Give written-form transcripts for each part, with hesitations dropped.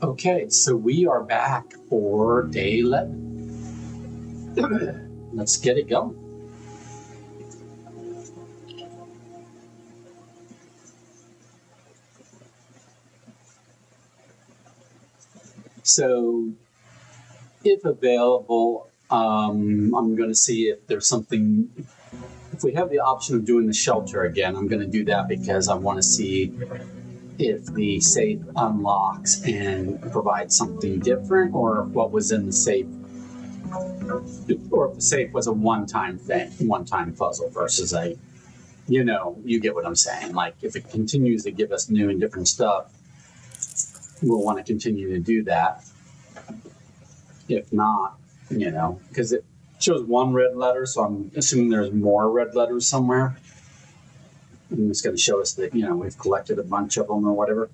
Okay, so we are back for day 11. Let's get it going. So, if available, I'm going to see if there's something. If we have the option of doing the shelter again, I'm going to do that because I want to see if the safe unlocks and provides something different, or what was in the safe, or if the safe was a one-time thing, one-time puzzle versus a, you get what I'm saying. Like if it continues to give us new and different stuff, we'll want to continue to do that. If not, because it shows one red letter, so I'm assuming there's more red letters somewhere. And it's going to show us that, we've collected a bunch of them or whatever.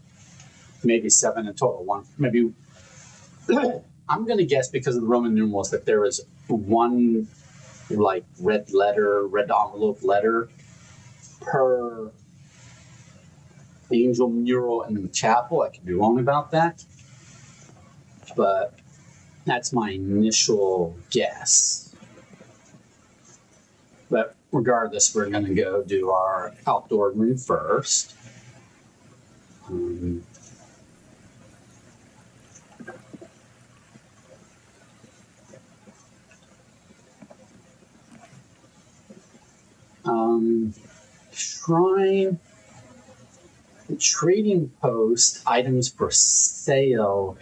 Maybe 7 in total. One, maybe. I'm going to guess because of the Roman numerals that there is one like red envelope letter per angel mural in the chapel. I could be wrong about that, but that's my initial guess. But regardless, we're going to go do our outdoor room first. Shrine, trading post, items for sale.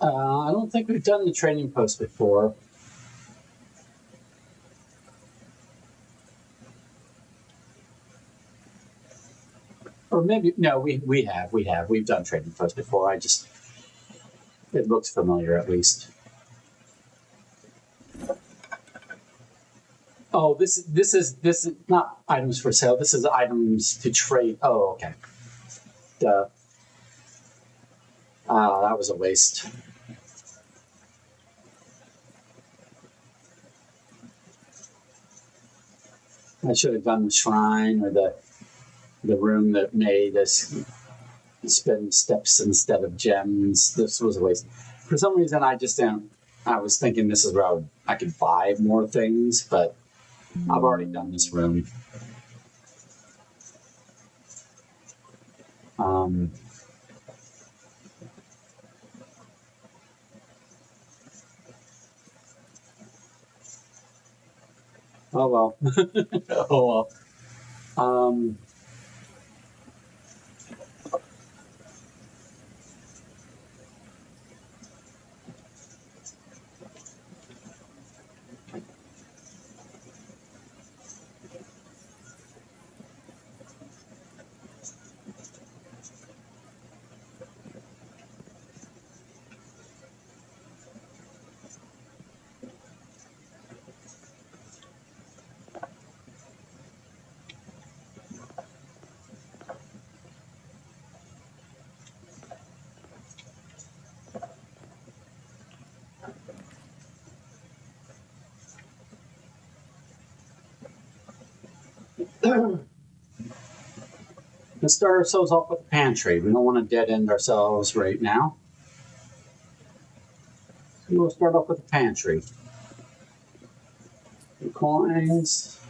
I don't think we've done the trading post before. Or maybe, no, we have. We've done trading post before. It looks familiar at least. Oh, this is not items for sale. This is items to trade. Oh, okay. Duh. That was a waste. I should have done the shrine or the room that made us spend steps instead of gems. This was a waste. For some reason, I was thinking this is where I could buy more things, but I've already done this room. Oh well. Oh well. Let's start ourselves off with the pantry. We don't want to dead end ourselves right now. So we'll start off with the pantry. The coins.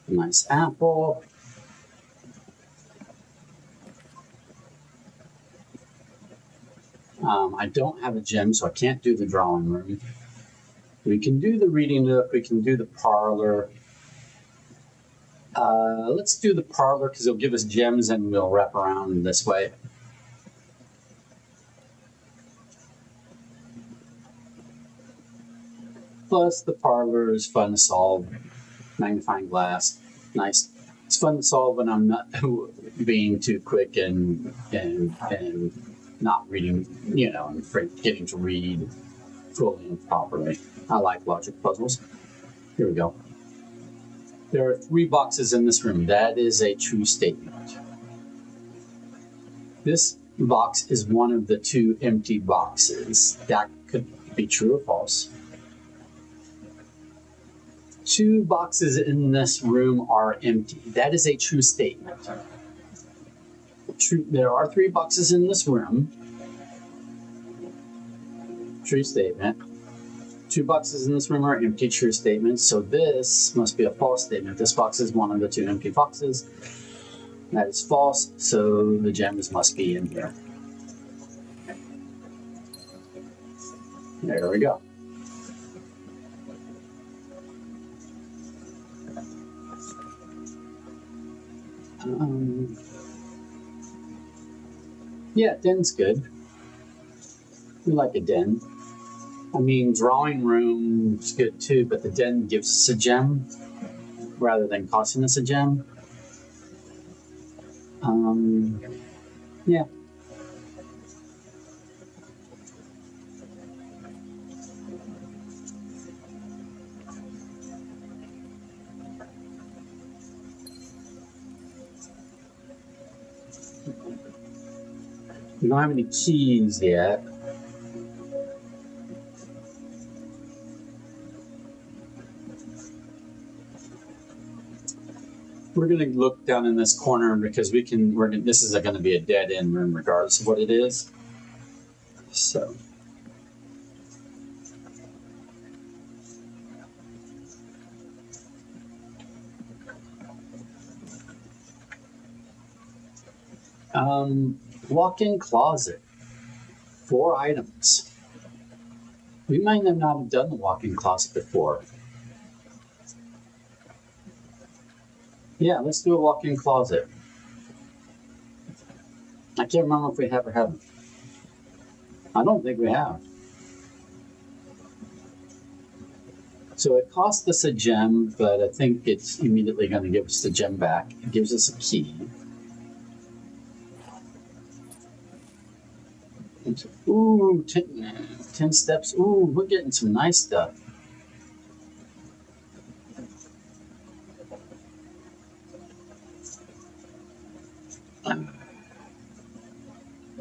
A nice apple. I don't have a gem, so I can't do the drawing room. We can do the reading nook. We can do the parlor. Let's do the parlor because it'll give us gems and we'll wrap around this way. Plus, the parlor is fun to solve. Magnifying glass, nice. It's fun to solve when I'm not being too quick and not reading, and getting to read fully and properly. I like logic puzzles. Here we go. There are 3 boxes in this room. That is a true statement. This box is one of the 2 empty boxes. That could be true or false. 2 boxes in this room are empty. That is a true statement. True, there are 3 boxes in this room. True statement. 2 boxes in this room are empty. True statement. So this must be a false statement. This box is one of the 2 empty boxes. That is false. So the gems must be in here. There we go. Yeah, den's good. We like a den. I mean, drawing room's good too, but the den gives us a gem rather than costing us a gem. Yeah. We don't have any keys yet. We're going to look down in this corner because this is going to be a dead end room regardless of what it is. So. Walk-in closet. 4 items. We might not have done the walk-in closet before. Yeah, let's do a walk-in closet. I can't remember if we have or haven't. I don't think we have. So it cost us a gem, but I think it's immediately going to give us the gem back. It gives us a key. Ooh, 10 steps. Ooh, we're getting some nice stuff.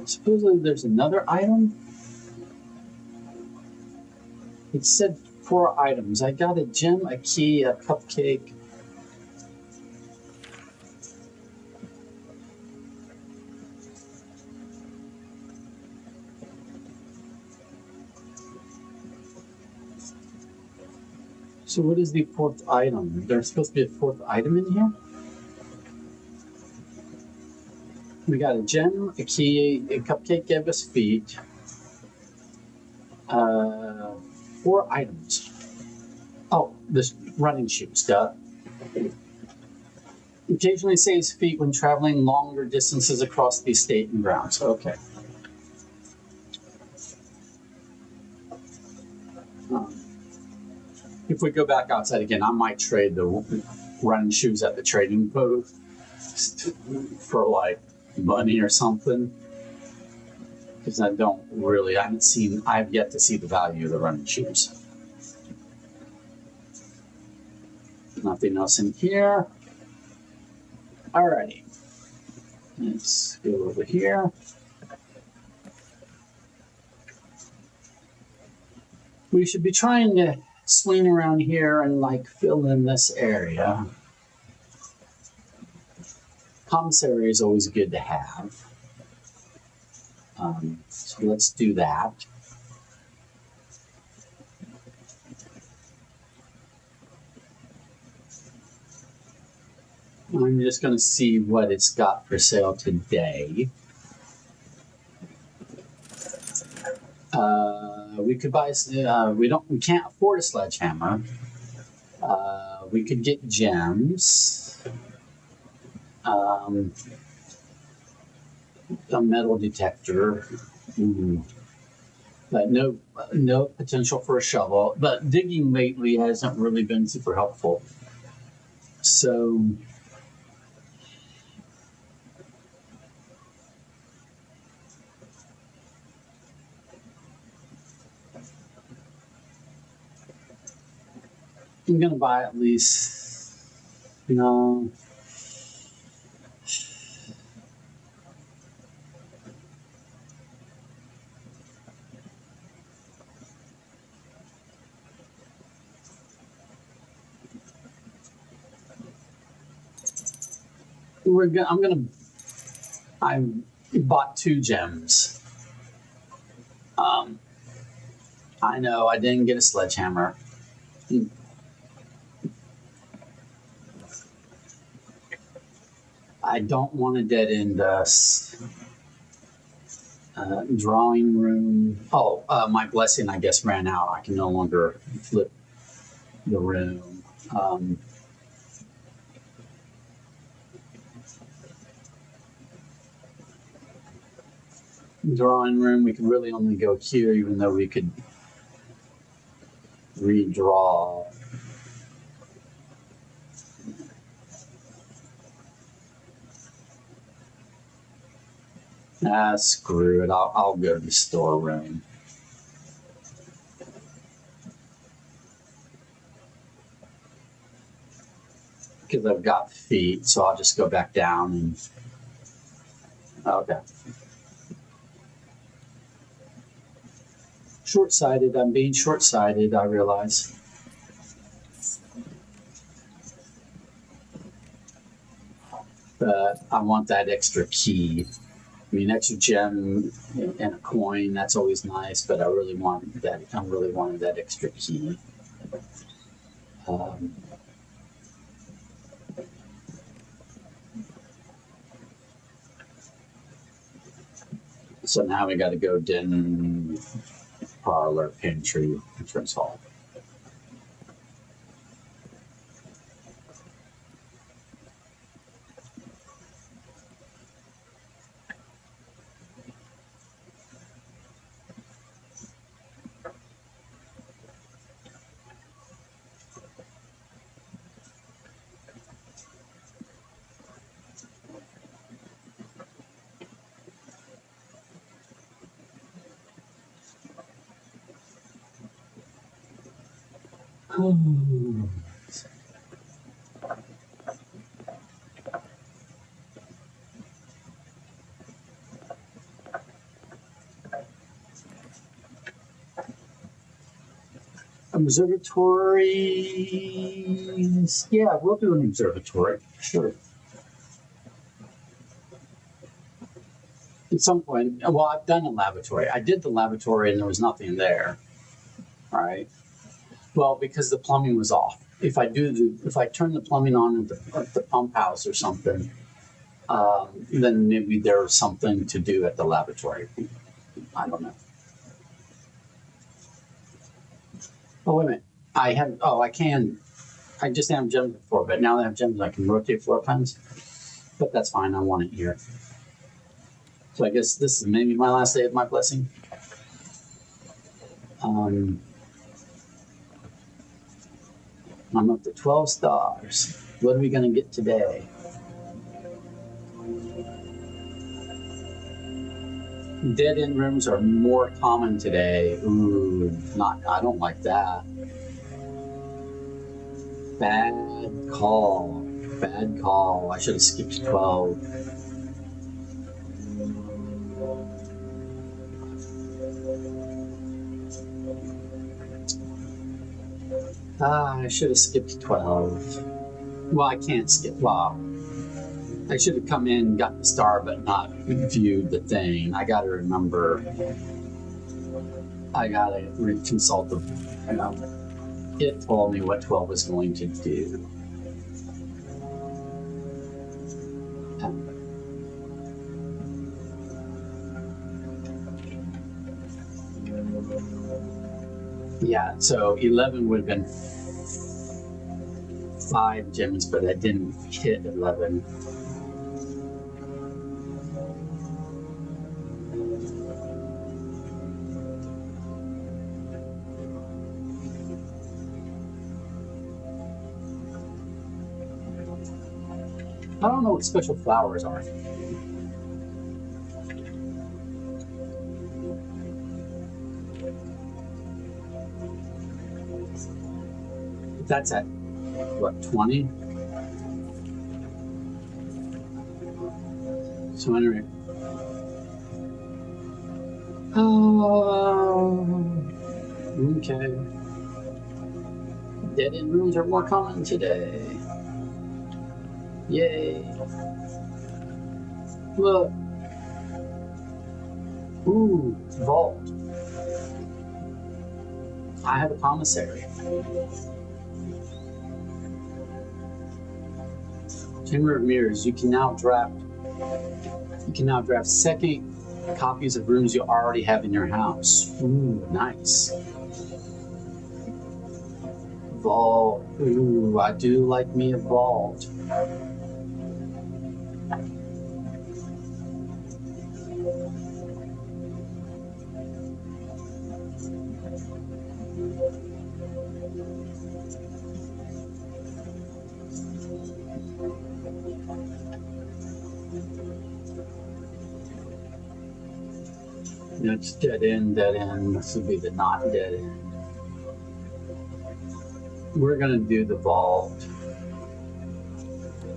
Supposedly there's another item. It said 4 items. I got a gem, a key, a cupcake. So what is the 4th item? There's supposed to be a 4th item in here? We got a gem, a key, a cupcake gave us feet. 4 items. Oh, this running shoes, duh. Occasionally saves feet when traveling longer distances across the estate and grounds. Okay. If we go back outside again, I might trade the running shoes at the trading booth for like money or something. Because I have yet to see the value of the running shoes. Nothing else in here. Alrighty. Let's go over here. We should be trying to swing around here and like fill in this area. Commissary is always good to have. So let's do that. I'm just going to see what it's got for sale today. We could buy. We can't afford a sledgehammer. We could get gems. A metal detector. But no potential for a shovel. But digging lately hasn't really been super helpful. So. I'm going to buy at least, I bought 2 gems. I know I didn't get a sledgehammer. I don't want to dead end drawing room. Oh, my blessing, I guess, ran out. I can no longer flip the room. Drawing room, we can really only go here, even though we could redraw. Screw it. I'll go to the storeroom. Because I've got feet, so I'll just go back down and. Okay. Short-sighted. I'm being short-sighted, I realize. But I want that extra key. I mean, extra gem and a coin, that's always nice, but I really wanted that extra key. So now we got to go den, parlor, pantry, entrance hall. Observatories. Yeah, we'll do an observatory. Sure. At some point, well, I've done a lavatory. I did the lavatory and there was nothing there. All right. Well, because the plumbing was off. If I turn the plumbing on at the pump house or something, then maybe there's something to do at the lavatory. I don't know. Oh, wait a minute. I just didn't have gems before, but now that I have gems, I can rotate 4 times. But that's fine. I want it here. So I guess this is maybe my last day of my blessing. I'm up to 12 stars. What are we going to get today? Dead end rooms are more common today. Ooh, I don't like that. Bad call. Bad call. I should have skipped 12. I should have skipped 12. Well, I can't skip. Wow. I should have come in, got the star, but not viewed the thing. I got to remember. I got to consult the. It told me what 12 was going to do. Yeah, so 11 would have been 5 gems, but I didn't hit 11. I don't know what special flowers are. That's at, what, 20? So anyway. Okay. Dead end rooms are more common today. Yay! Look. Ooh, vault. I have a commissary. Chamber of Mirrors. You can now draft second copies of rooms you already have in your house. Ooh, nice. Vault. Ooh, I do like me a vault. That's dead end, dead end. This would be the not dead end. We're gonna do the vault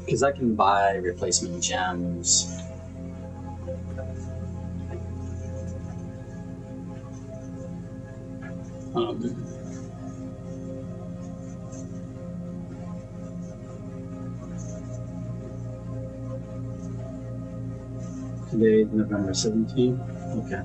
because I can buy replacement gems. Today is November 17th. Okay.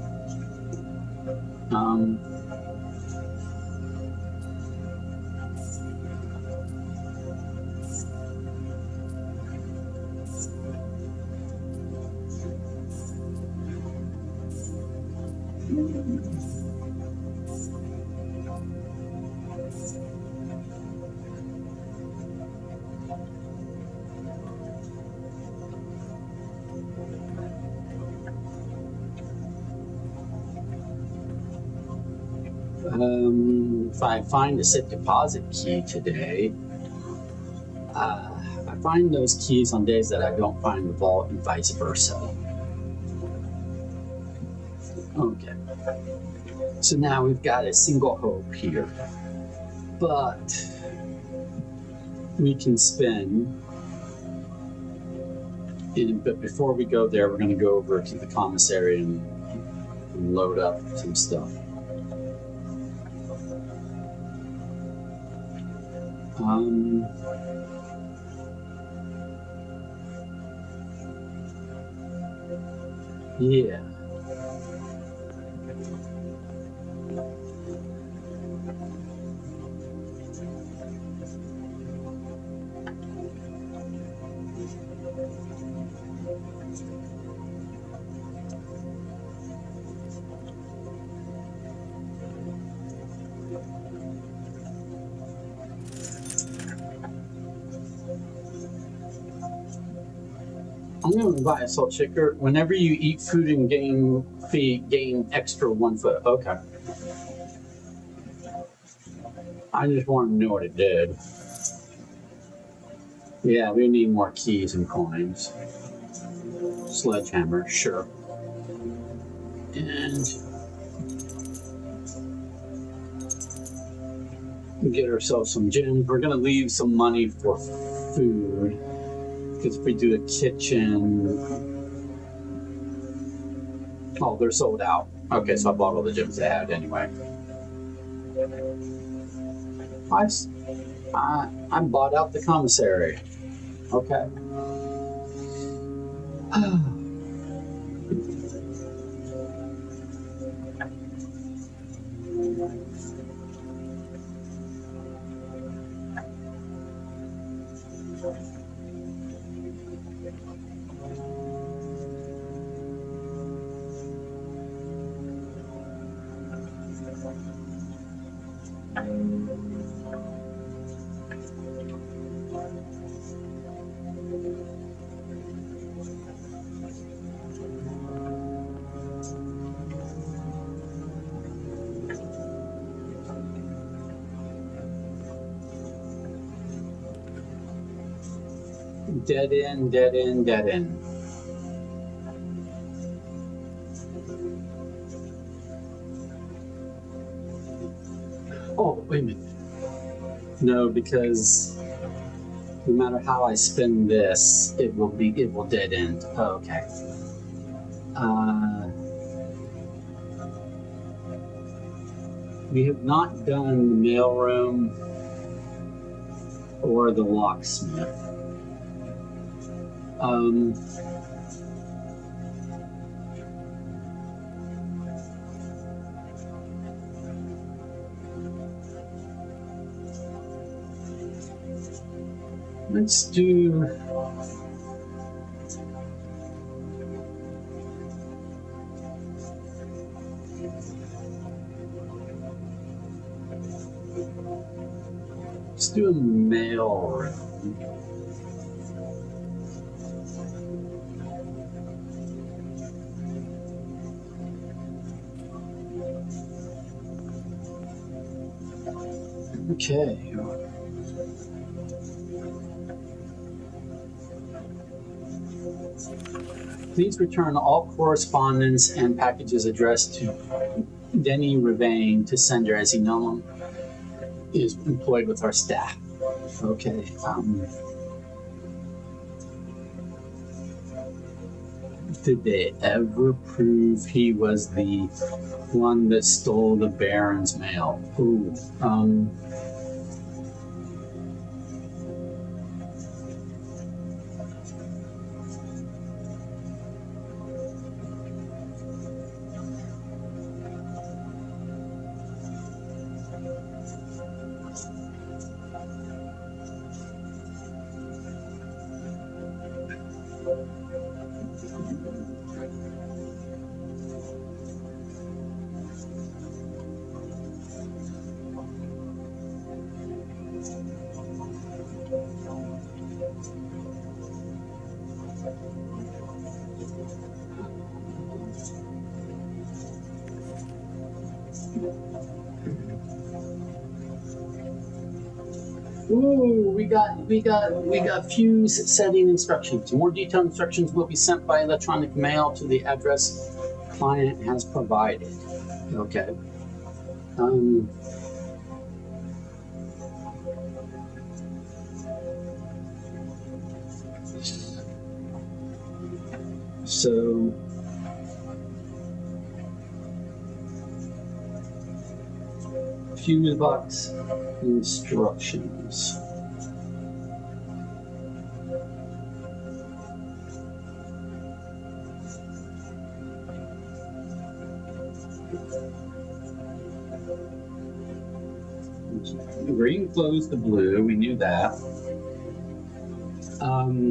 If I find a safe deposit key today, I find those keys on days that I don't find the vault and vice versa. Okay. So now we've got a single hope here. But we can spin. But before we go there, we're going to go over to the commissary and load up some stuff. Yeah. I'm going to buy a salt shaker. Whenever you eat food and gain extra 1 foot. Okay. I just want to know what it did. Yeah, we need more keys and coins. Sledgehammer, sure. And get ourselves some gems. We're going to leave some money for food. Because if we do a kitchen... Oh, they're sold out. Okay, so I bought all the gems they had anyway. I bought out the commissary. Okay. Dead end, dead end, dead end. Oh, wait a minute. No, because no matter how I spin this, it will dead end. Oh, okay. We have not done the mailroom or the locksmith. Um, let's do. Let's do a mail room. Okay. Please return all correspondence and packages addressed to Denny Ravane to sender, as he no longer is employed with our staff. Okay. Did they ever prove he was the one that stole the Baron's mail? Ooh. Ooh, we got fuse setting instructions. More detailed instructions will be sent by electronic mail to the address client has provided. Okay. So fuse box instructions. Green flows to blue. We knew that. Ah.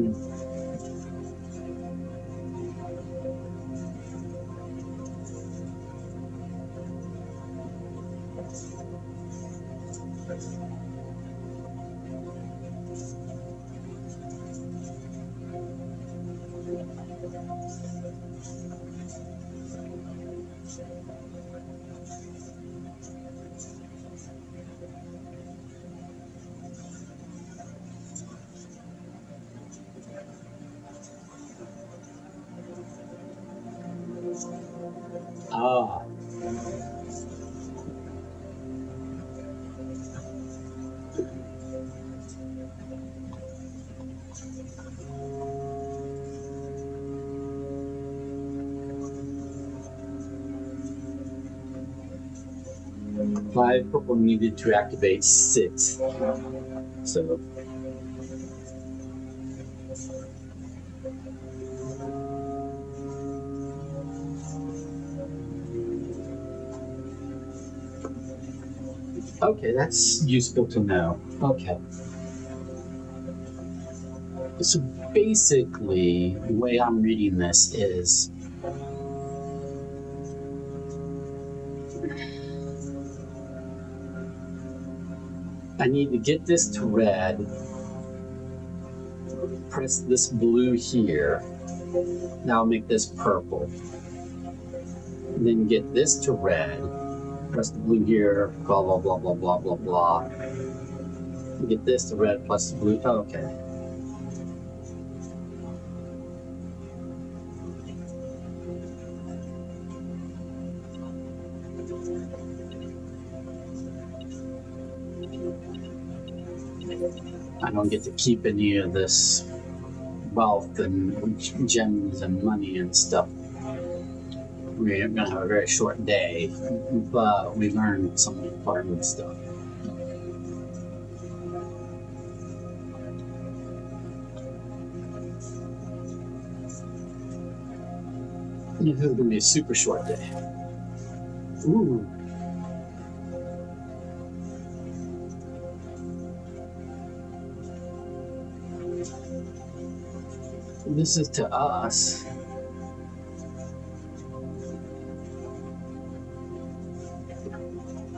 5 purple needed to activate 6. So. Okay, that's useful to know. Okay. So basically, the way I'm reading this is I need to get this to red, press this blue here, now make this purple. And then get this to red, press the blue here, blah, blah, blah, blah, blah, blah, blah. Get this to red plus the blue, okay. I don't get to keep any of this wealth and gems and money and stuff. We're gonna have a very short day, but we learned some important stuff. This is gonna be a super short day. Ooh. This is to us.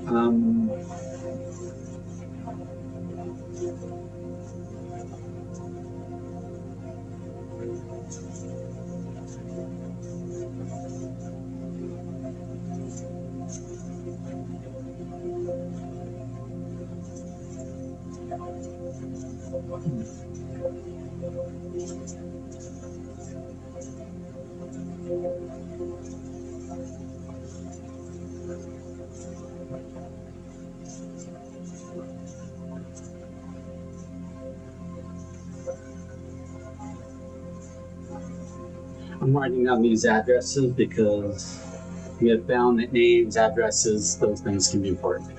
Um, I'm writing down these addresses because we have found that names, addresses, those things can be important.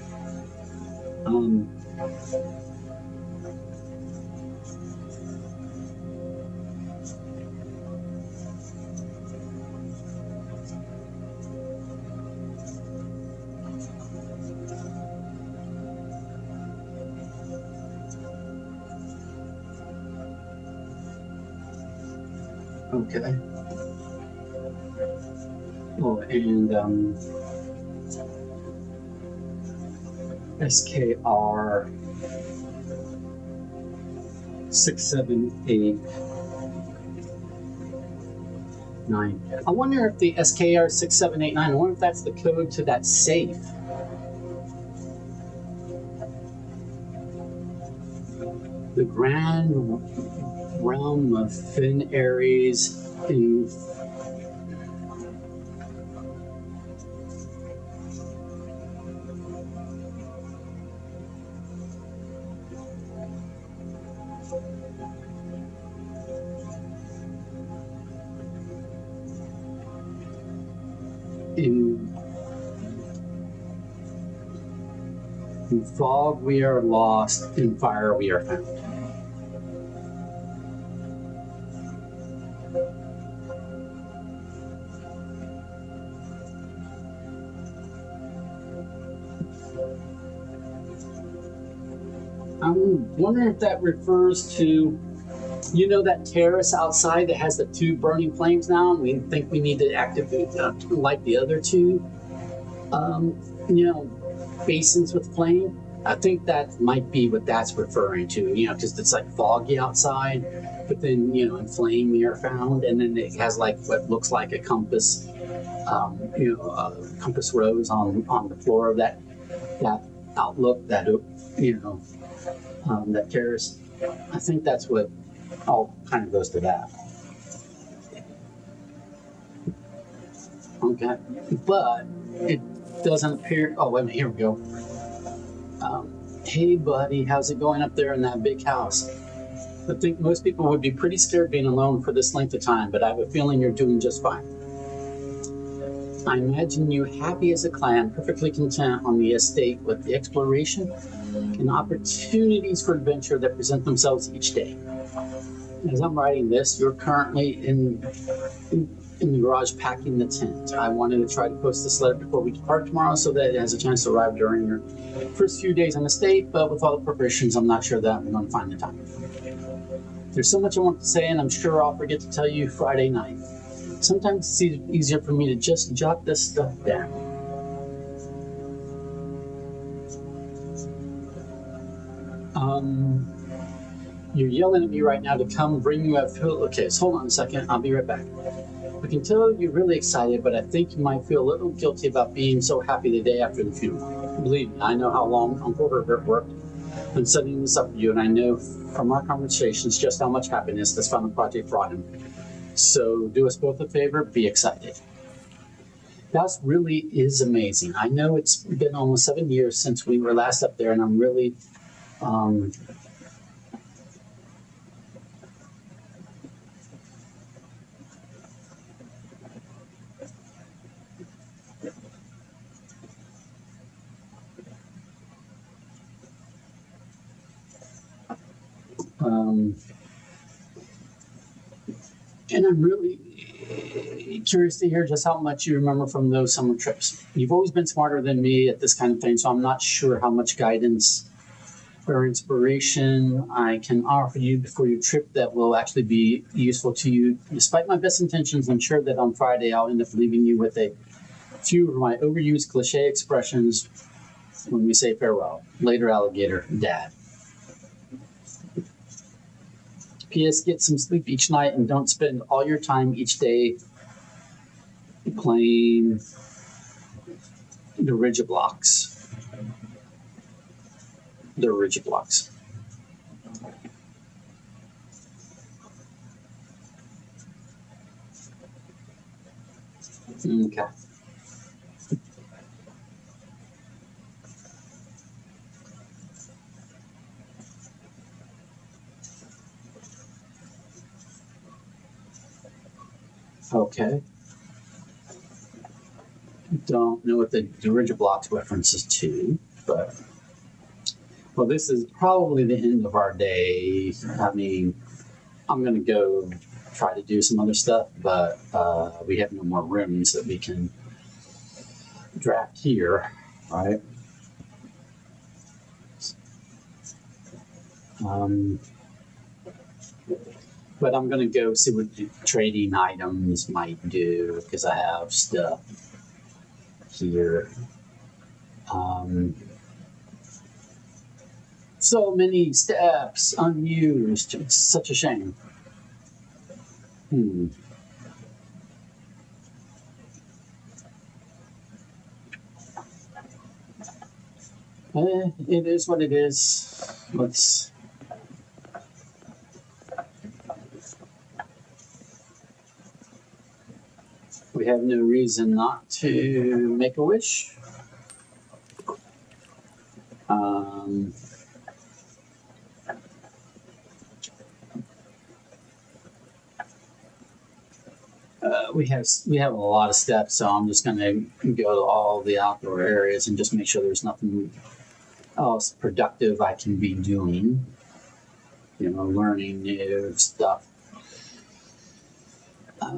Okay. Oh, and SKR 6789. I wonder if the SKR 6789, I wonder if that's the code to that safe. The Grand Realm of Fin Aries in fog we are lost, in fire we are found. I'm wondering if that refers to, you know, that terrace outside that has the two burning flames now, and we think we need to activate like the other two, you know, basins with flame. I think that might be what that's referring to, you know, because it's like foggy outside, but then, you know, in flame we are found, and then it has like what looks like a compass, you know, compass rose on the floor of that outlook, that, you know, that terrace. I think that's what all kind of goes to that. Okay, but it doesn't appear. Oh, wait a minute, here we go. Hey, buddy, how's it going up there in that big house? I think most people would be pretty scared being alone for this length of time, but I have a feeling you're doing just fine. I imagine you happy as a clam, perfectly content on the estate with the exploration and opportunities for adventure that present themselves each day. As I'm writing this, you're currently in the garage packing the tent. I wanted to try to post this letter before we depart tomorrow so that it has a chance to arrive during your first few days on the estate, but with all the preparations, I'm not sure that I'm going to find the time. There's so much I want to say, and I'm sure I'll forget to tell you Friday night. Sometimes it's easier for me to just jot this stuff down. You're yelling at me right now to come bring you up. Okay, so hold on a second. I'll be right back. I can tell you're really excited, but I think you might feel a little guilty about being so happy the day after the funeral. Believe me, I know how long Uncle Herbert worked on setting this up for you, and I know from our conversations just how much happiness this final project brought him. So do us both a favor, be excited. That really is amazing. I know it's been almost 7 years since we were last up there, and I'm really and I'm really curious to hear just how much you remember from those summer trips. You've always been smarter than me at this kind of thing, so I'm not sure how much guidance or inspiration I can offer you before your trip that will actually be useful to you. Despite my best intentions, I'm sure that on Friday I'll end up leaving you with a few of my overused cliche expressions when we say farewell. Later, alligator, Dad. P.S. Get some sleep each night and don't spend all your time each day playing the Rigiblocks. The Rigiblocks. Okay. Okay. Don't know what the Rigiblocks references to, but well, this is probably the end of our day. I mean, I'm gonna go try to do some other stuff, but we have no more rooms that we can draft here, right? But I'm gonna go see what the trading items might do because I have stuff here. So many steps unused. It's such a shame. It is what it is. Let's. We have no reason not to make a wish. We have a lot of steps, so I'm just going to go to all the outdoor areas and just make sure there's nothing else productive I can be doing. You know, learning new stuff. I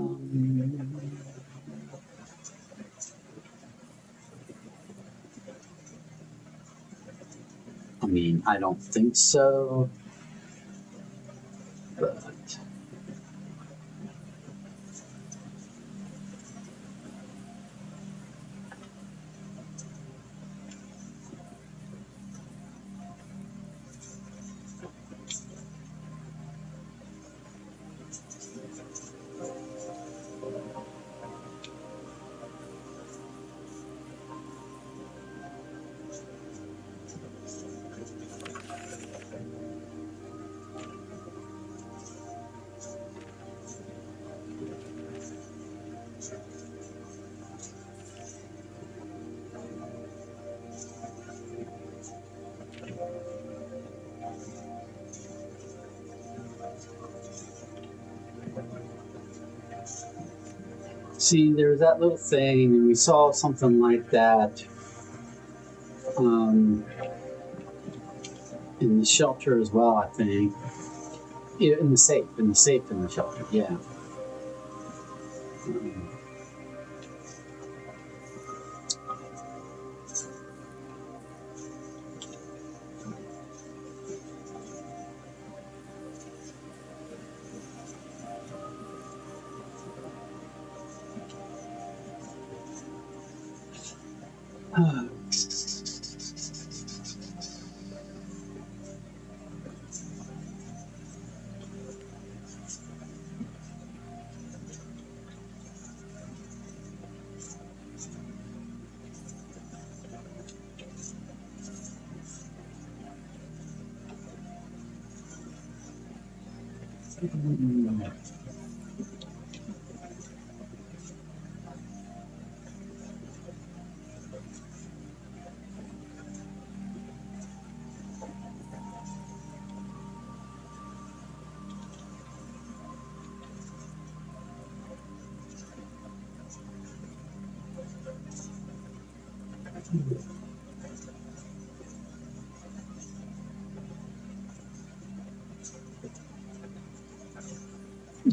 mean, I don't think so, but. See, there's that little thing, and we saw something like that in the shelter as well, I think. Yeah, in the safe in the shelter, yeah.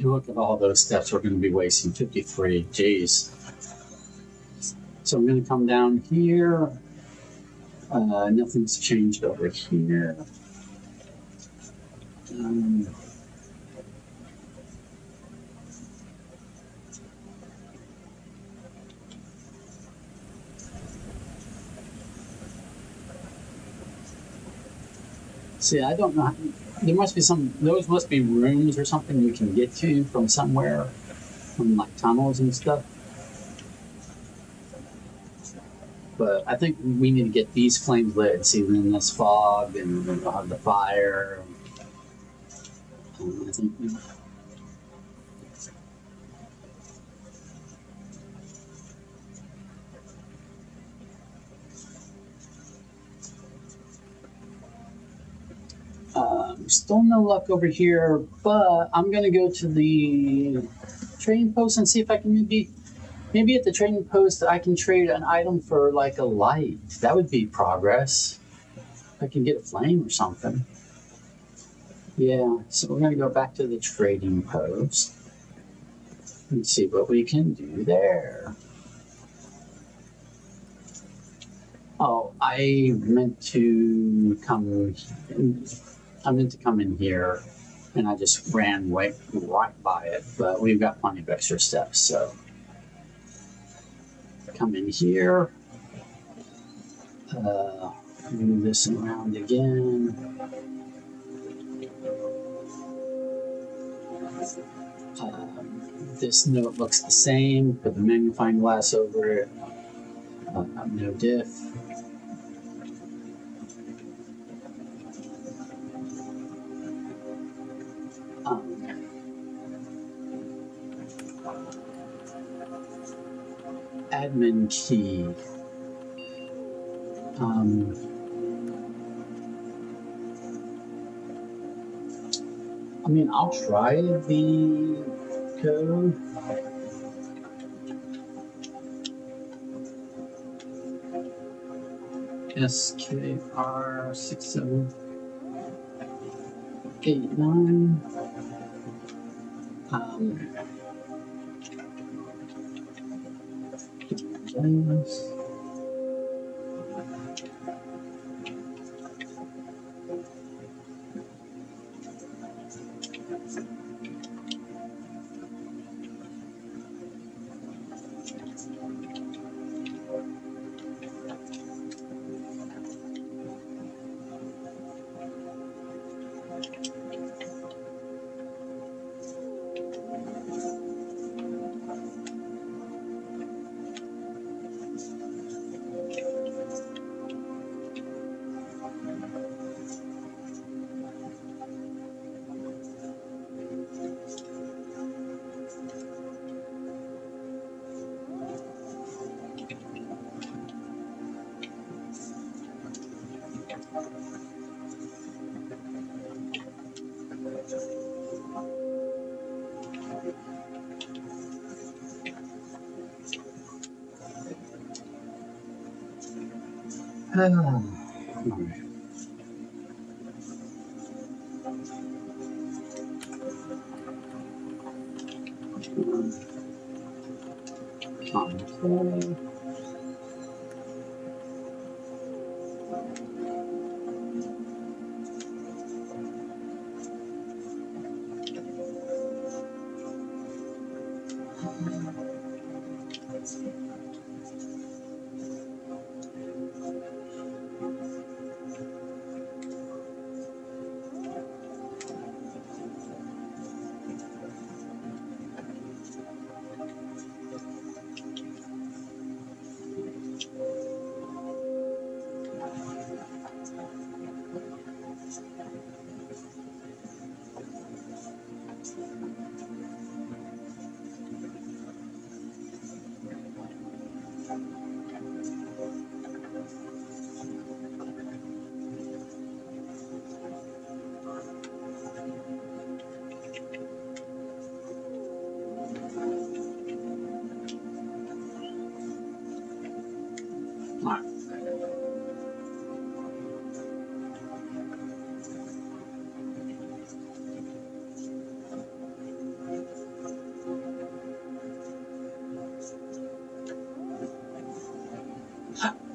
Look at all those steps we're going to be wasting. 53. Jeez. So I'm going to come down here. Nothing's changed over here. See, I don't know. There must be some. Those must be rooms or something you can get to from somewhere, from like tunnels and stuff. But I think we need to get these flames lit. See, then this fog, and then we'll have the fire. I think. Still no luck over here, but I'm gonna go to the trading post and see if I can maybe at the trading post I can trade an item for like a light. That would be progress. I can get a flame or something. Yeah, so we're gonna go back to the trading post and see what we can do there. Oh, I meant to come in here, and I just ran right by it, but we've got plenty of extra steps, so come in here, move this around again. This note looks the same, put the magnifying glass over it, no diff. Admin key. I mean, I'll try the code. SKR6789. Okay.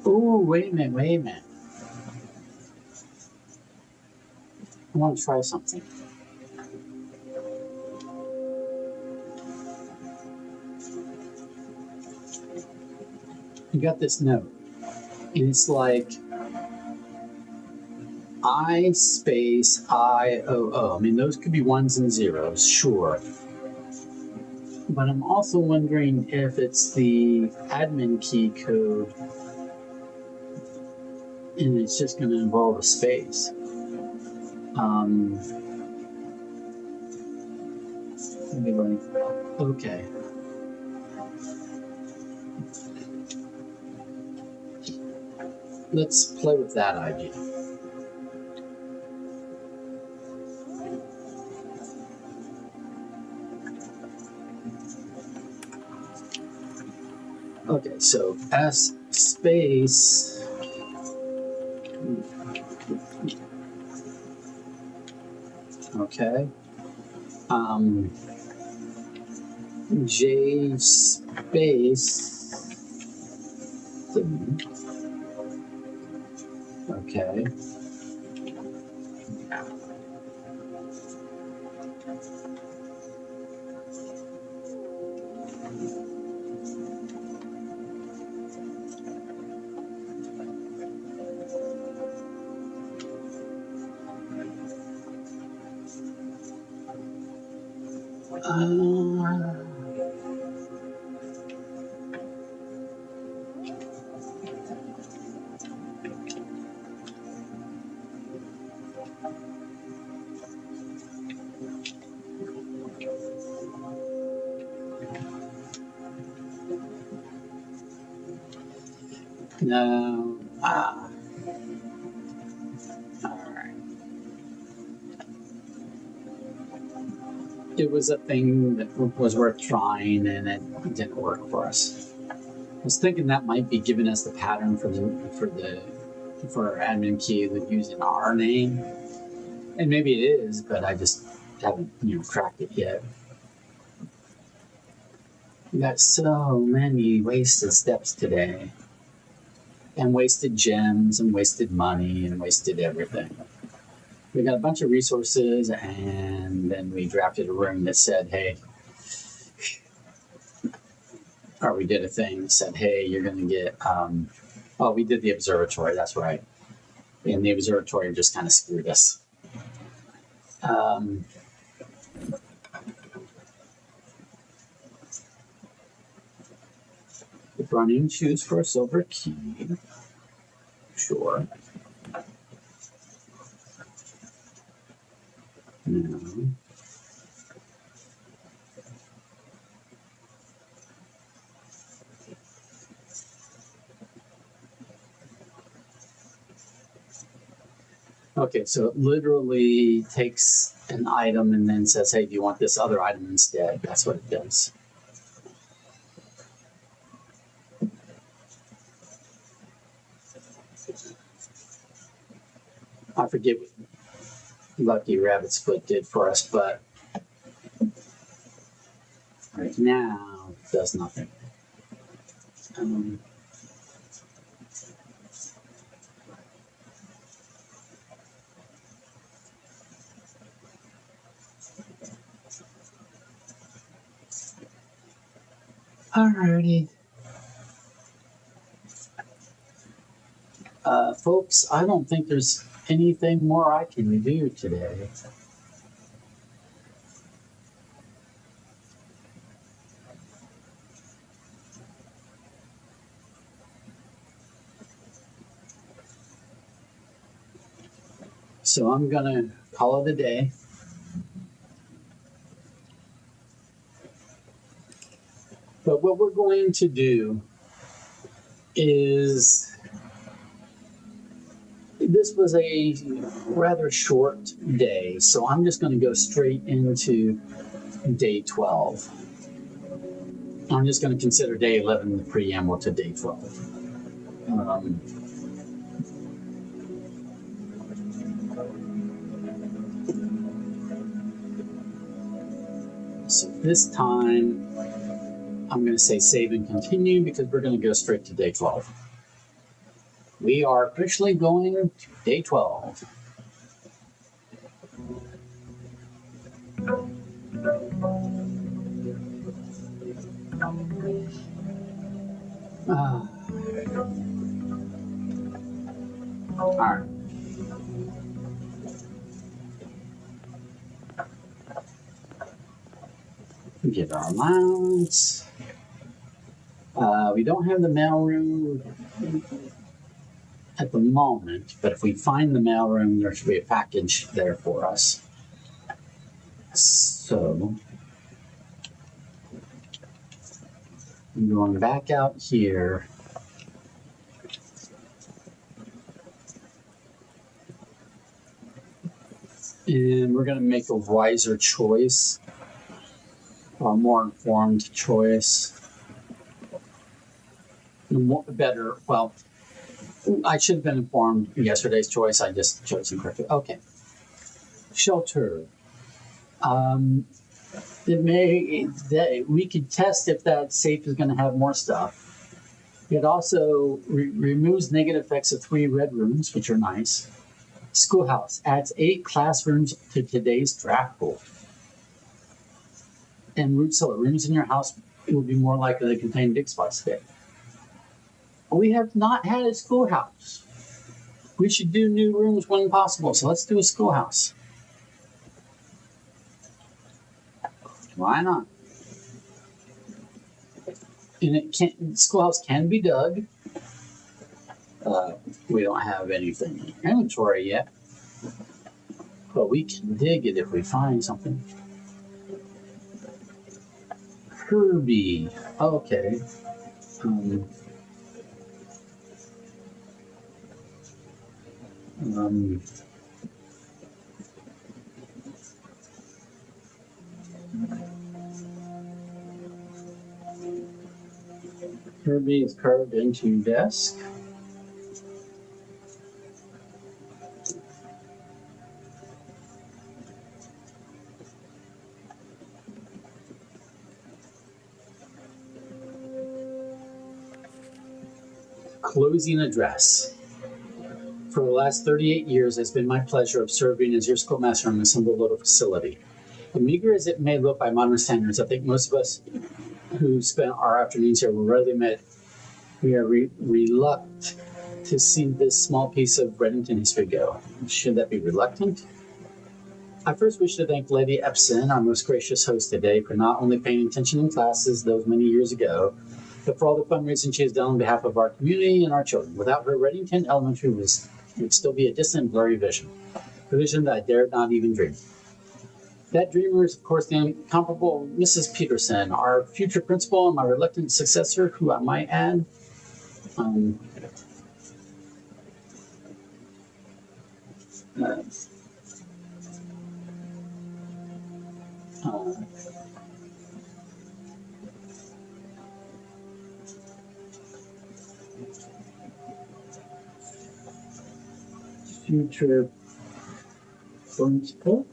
Oh, wait a minute, wait a minute. I want to try something. You got this note, and it's like I space IOO. I mean, those could be ones and zeros, sure. But I'm also wondering if it's the admin key code and it's just going to involve a space. Maybe like, okay. Let's play with that idea. Okay, so S space okay. J space okay. No. All right. It was a thing that was worth trying, and it didn't work for us. I was thinking that might be giving us the pattern for our admin key with using our name, and maybe it is, but I just haven't cracked it yet. We got so many wasted steps today, and wasted gems, and wasted money, and wasted everything. We got a bunch of resources, and then we drafted a room that said, hey, or we did a thing that said, hey, you're going to get, we did the observatory, that's right. And the observatory just kind of screwed us. Running, choose for a silver key. Sure. No. Okay, so it literally takes an item and then says, hey, do you want this other item instead? That's what it does. I forget what Lucky Rabbit's Foot did for us, but right now it does nothing. Alrighty. Folks, I don't think there's anything more I can do today. So I'm going to call it a day. But what we're going to do is, this was a rather short day, so I'm just going to go straight into day 12. I'm just going to consider day 11 the preamble to day 12. So this time, I'm going to say save and continue because we're going to go straight to day 12. We are officially going to day 12. All right. Get our allowance. We don't have the mailroom at the moment, but if we find the mailroom, there should be a package there for us. So I'm going back out here. And we're going to make a wiser choice, a more informed choice. Better, well, I should have been informed yesterday's choice. I just chose incorrectly. Okay. Shelter. We could test if that safe is going to have more stuff. It also removes negative effects of 3 red rooms, which are nice. Schoolhouse adds 8 classrooms to today's draft pool. And root cellar rooms in your house will be more likely to contain dig spots today. We have not had a schoolhouse. We should do new rooms when possible, so let's do a schoolhouse. Why not? And schoolhouse can be dug. We don't have anything in inventory yet, but we can dig it if we find something. Kirby. Okay. Kirby is carved into desk. Closing address. For the last 38 years, it's been my pleasure of serving as your schoolmaster in this humble little facility. Meager as it may look by modern standards, I think most of us who spent our afternoons here will readily admit we are reluctant to see this small piece of Reddington history go. Should that be reluctant? I first wish to thank Lady Epson, our most gracious host today, for not only paying attention in classes those many years ago, but for all the fundraising she has done on behalf of our community and our children. Without her, Reddington Elementary would still be a distant, blurry vision, a vision that I dared not even dream. That dreamer is, of course, the incomparable Mrs. Peterson, our future principal and my reluctant successor, who I might add, future principal.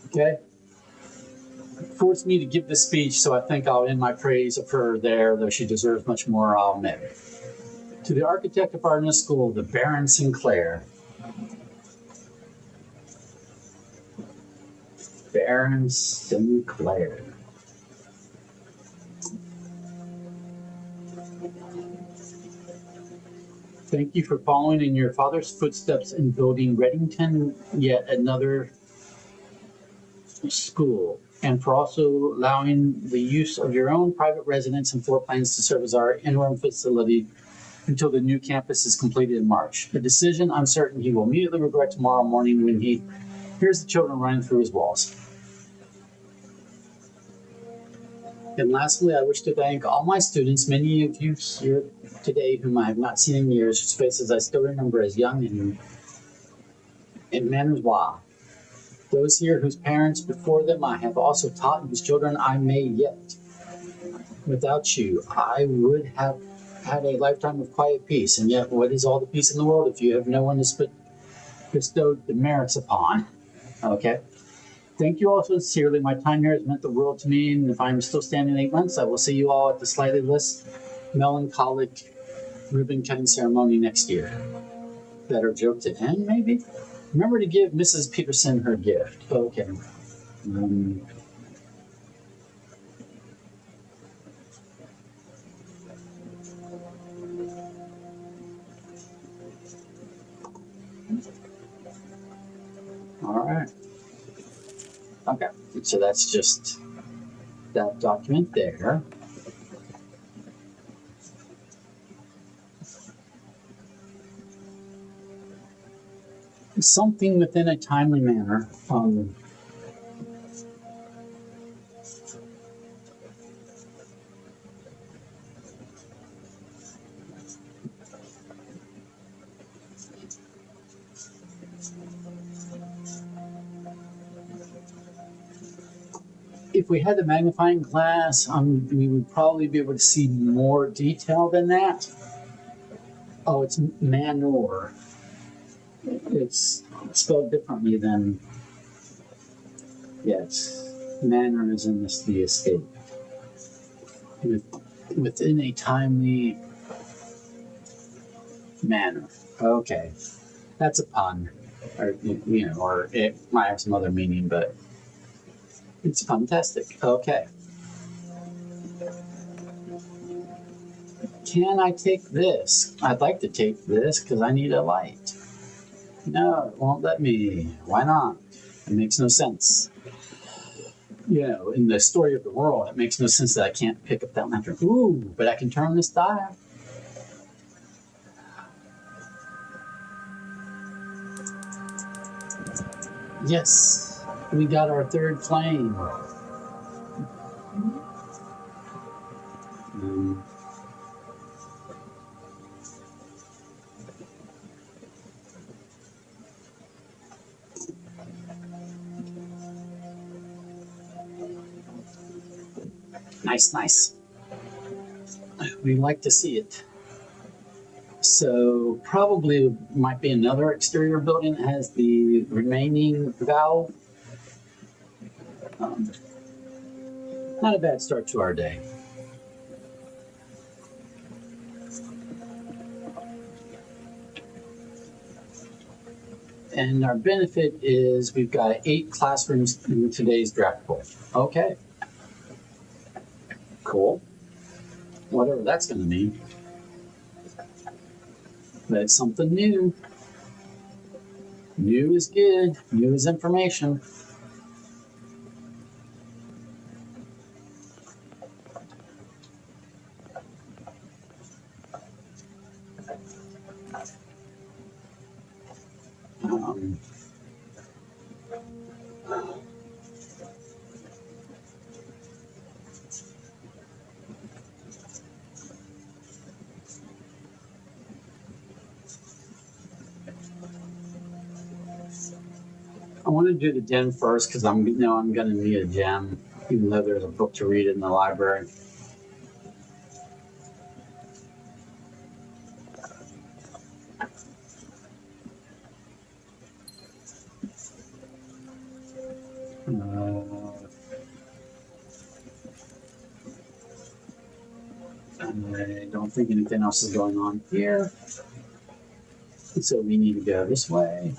Okay. Forced me to give this speech, so I think I'll end my praise of her there, though she deserves much more, I'll admit. To the architect of our new school, the Baron Sinclair. Baron Sinclair. Thank you for following in your father's footsteps in building Reddington, yet another school, and for also allowing the use of your own private residence and floor plans to serve as our interim facility until the new campus is completed in March. A decision I'm certain he will immediately regret tomorrow morning when he hears the children running through his walls. And lastly, I wish to thank all my students, many of you here today whom I have not seen in years, whose faces I still remember as young and manoir. Those here whose parents before them I have also taught, and whose children I may yet. Without you, I would have had a lifetime of quiet peace, and yet what is all the peace in the world if you have no one to bestowed the merits upon? Okay. Thank you all so sincerely. My time here has meant the world to me, and if I'm still standing 8 months, I will see you all at the slightly less melancholic Ribbon cutting ceremony next year. Better joke to end, maybe? Remember to give Mrs. Peterson her gift. Okay. All right. Okay. So that's just that document there. Something within a timely manner. If we had the magnifying glass, we would probably be able to see more detail than that. Oh, it's manor. It's spelled differently than, yes, manor is in the estate. Within a timely manner. Okay, that's a pun, or or it might have some other meaning, but it's fantastic. Okay. Can I take this? I'd like to take this because I need a light. No, it won't let me. Why not? It makes no sense. In the story of the world, it makes no sense that I can't pick up that lantern. Ooh, but I can turn this dial. Yes, we got our third flame. Nice, nice. We like to see it. So probably might be another exterior building that has the remaining valve. Not a bad start to our day. And our benefit is we've got 8 classrooms in today's draft pool. Okay. Cool. Whatever that's going to mean. But it's something new. New is good. New is information. I want to do the den first because I'm going to need a gem, even though there's a book to read in the library. I don't think anything else is going on here. So we need to go this way.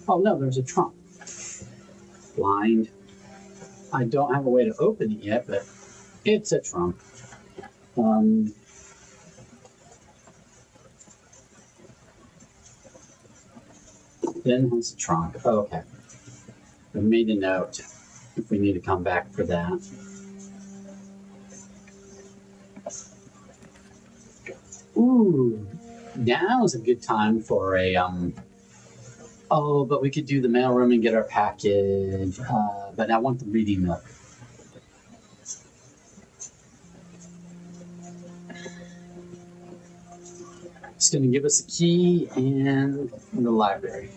Oh no, there's a trunk. Blind. I don't have a way to open it yet, but it's a trunk. Then has a trunk. Oh, okay. I made a note if we need to come back for that. Ooh, now's a good time for a oh, but we could do the mailroom and get our package. But I want the reading nook. It's going to give us a key and the library.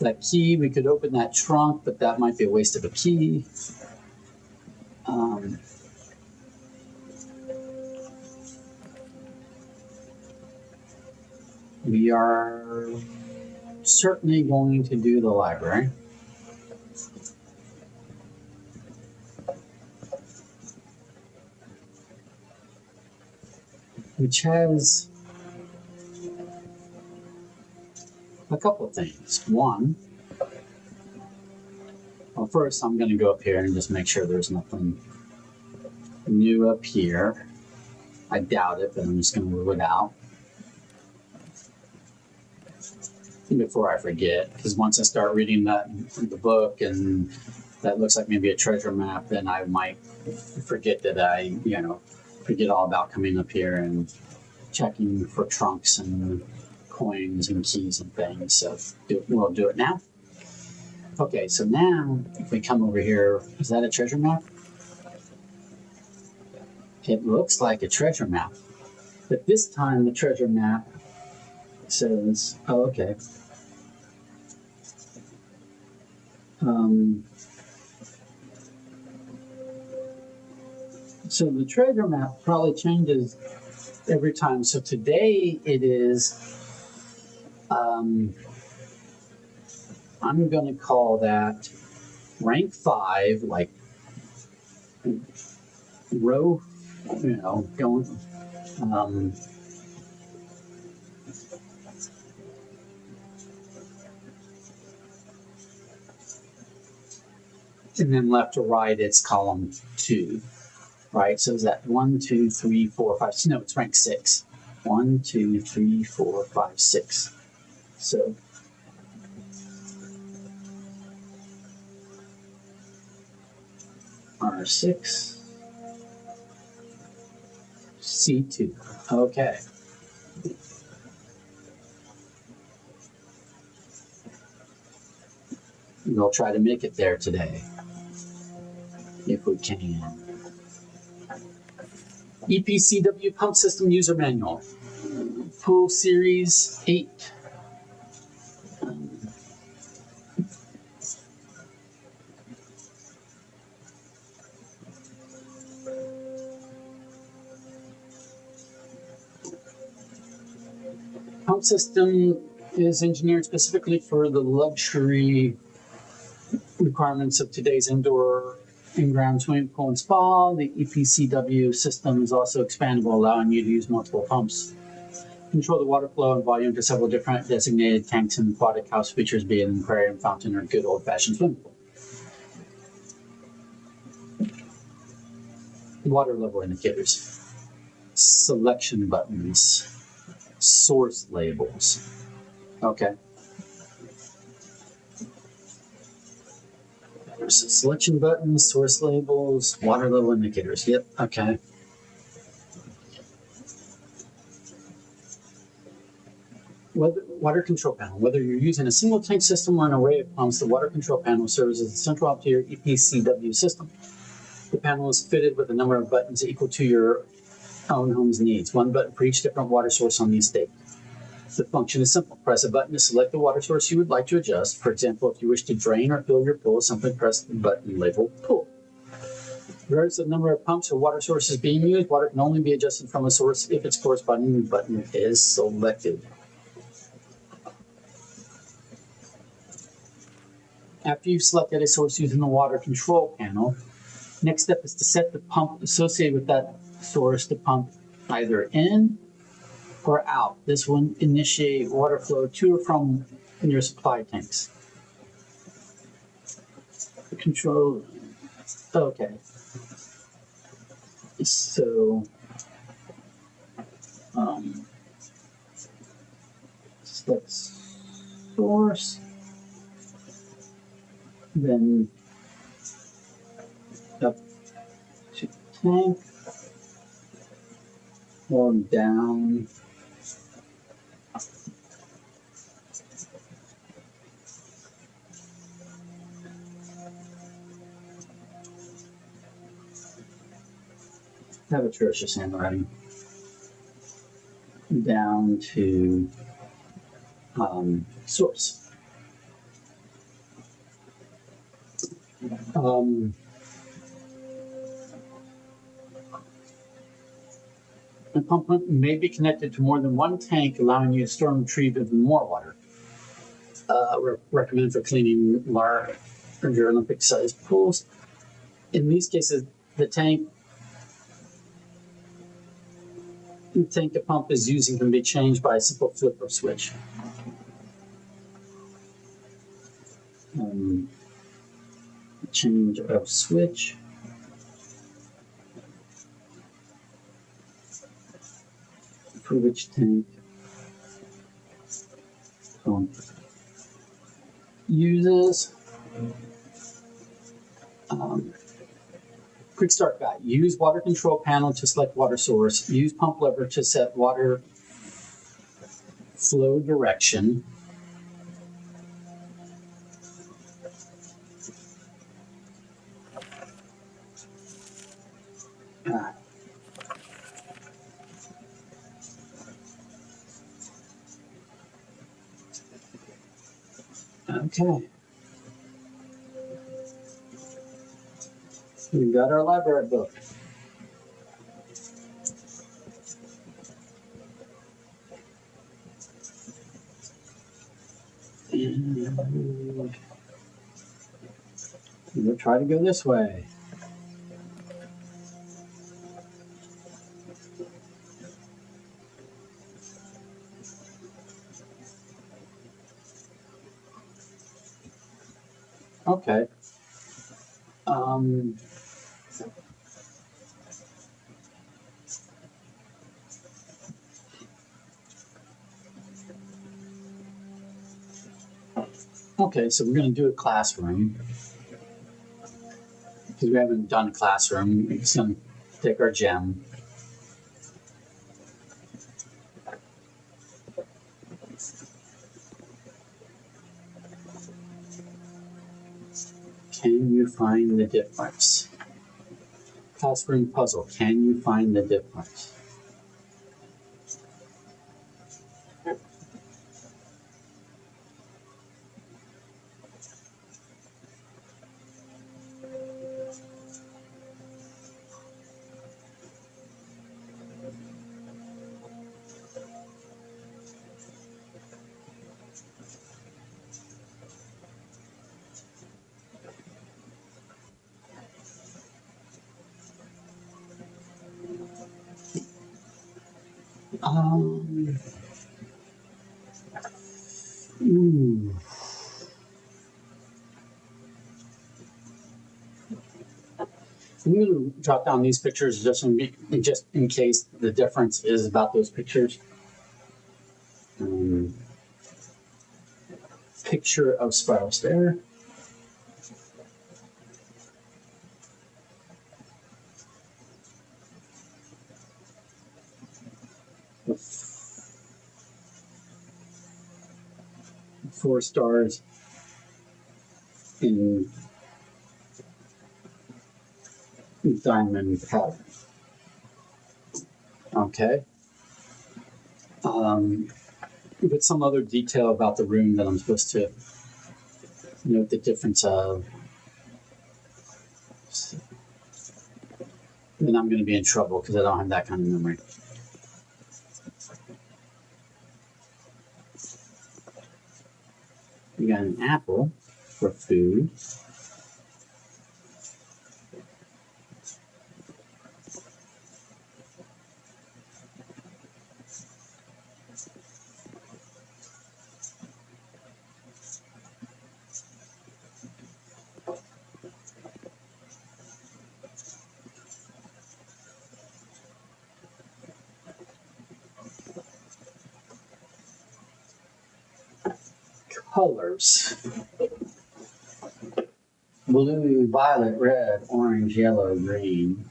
That key, we could open that trunk, but that might be a waste of a key. We are certainly going to do the library. Which has a couple of things. One, well, first I'm going to go up here and just make sure there's nothing new up here. I doubt it, but I'm just going to rule it out before I forget, because once I start reading the book and that looks like maybe a treasure map, then I might forget that I, forget all about coming up here and checking for trunks and coins and keys and things. So we'll do it now. Okay, so now if we come over here, is that a treasure map? It looks like a treasure map, but this time the treasure map says, oh, okay. So the treasure map probably changes every time. So today it is, I'm going to call that rank 5, like row, going, and then left to right, it's column 2, right? So is that 1, 2, 3, 4, 5? No, it's rank 6. 1, 2, 3, 4, 5, 6. So R6, C2. Okay. We'll try to make it there today, if we can. EPCW Pump System User Manual, Pool Series 8. Pump system is engineered specifically for the luxury requirements of today's indoor in-ground swimming pool and spa. The EPCW system is also expandable, allowing you to use multiple pumps. Control the water flow and volume to several different designated tanks and aquatic house features, be it an aquarium, fountain, or good old-fashioned swimming pool. Water level indicators, selection buttons, source labels. Okay. There's a selection buttons, source labels, water level indicators. Yep. Okay. Water control panel. Whether you're using a single tank system or an array of pumps, the water control panel serves as the central hub to your EPCW system. The panel is fitted with a number of buttons equal to your own home's needs. One button for each different water source on the estate. The function is simple. Press a button to select the water source you would like to adjust. For example, if you wish to drain or fill your pool, simply press the button labeled pool. Regardless of the number of pumps or water sources being used, water can only be adjusted from a source if its corresponding button is selected. After you've selected a source using the water control panel, next step is to set the pump associated with that source to pump either in or out. This will initiate water flow to or from your supply tanks. The control, okay. So, select source, then up to tank, or down have atrocious handwriting. Down to source. The pump may be connected to more than one tank, allowing you to store and retrieve even more water. recommended for cleaning larger Olympic-sized pools. In these cases, the tank the pump is using can be changed by a simple flip or switch. Change of switch. For which tank pump uses. Quick start guide. Use water control panel to select water source. Use pump lever to set water flow direction. Okay. We've got our library book. And we'll try to go this way. Okay. Okay, so we're going to do a classroom. Because we haven't done a classroom, we're just going to take our gem. Can you find the difference? Classroom puzzle. Can you find the difference? Ooh. I'm going to drop down these pictures just in case the difference is about those pictures. Picture of spiral stair. Four stars in diamond pattern. Okay. With some other detail about the room that I'm supposed to note the difference of. Then I'm going to be in trouble because I don't have that kind of memory. We got an apple for food. Colors. Blue, violet, red, orange, yellow, green.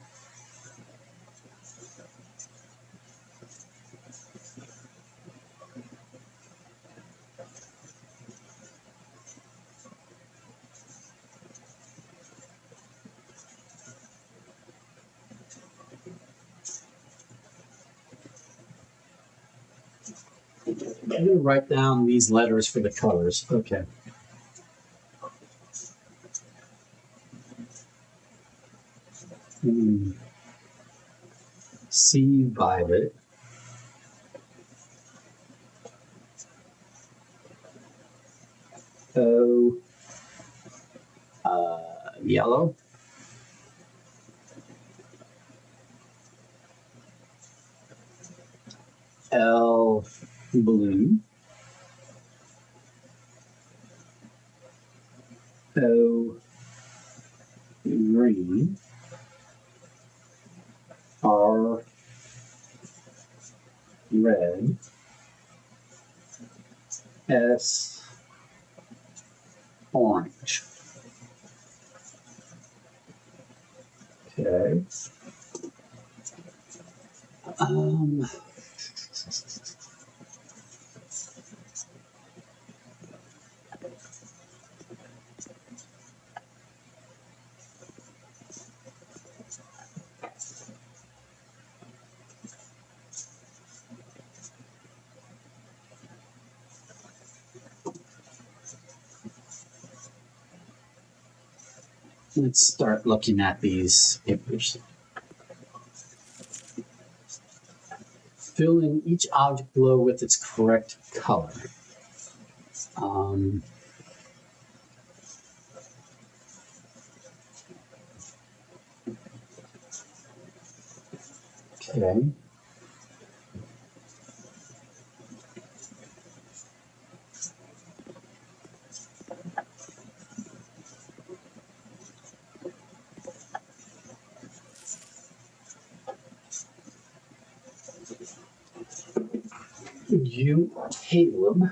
I'm going to write down these letters for the colors. Okay. C, violet. O, yellow. L, blue. O, green. R, red. S, orange. Okay. Let's start looking at these papers. Fill in each object below with its correct color. Okay. You, Caleb.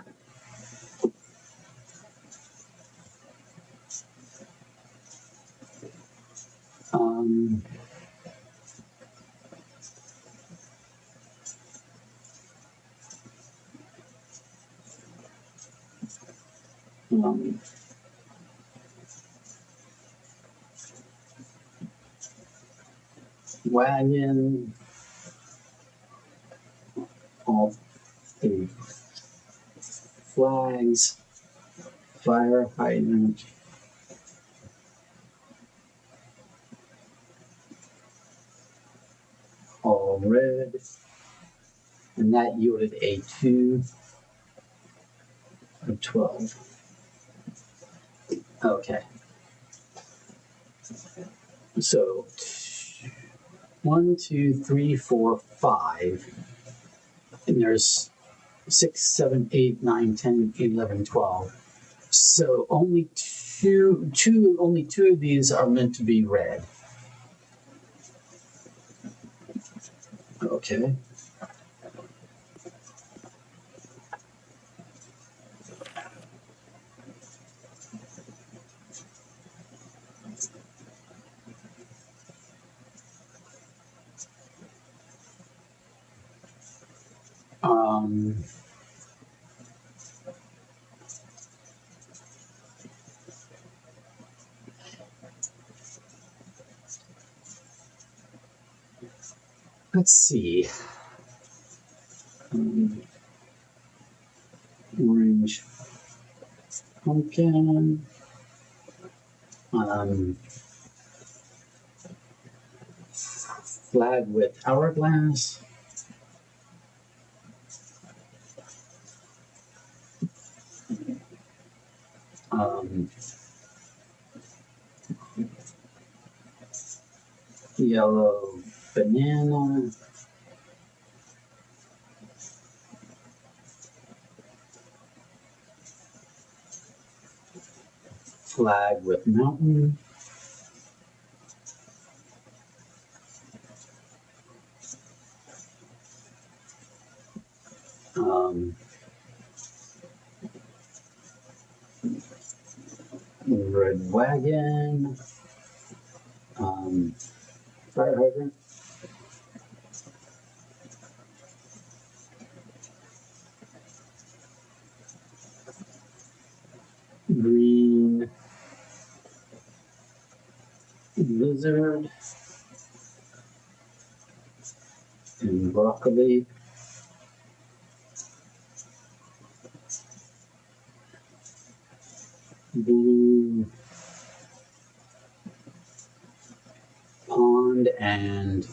Wagon. All the flags. Fire hydrant. All red. And that yielded a 2 of 12. Okay. So 1, 2, 3, 4, 5. And there's 6, 7, 8, 9, 10, 11, 12. So only two of these are meant to be red. Okay. Let's see. Orange pumpkin. Flag with hourglass. Yellow banana. Flag with mountain. Red wagon. Fire hydrant. Green lizard. And broccoli. Blue pond and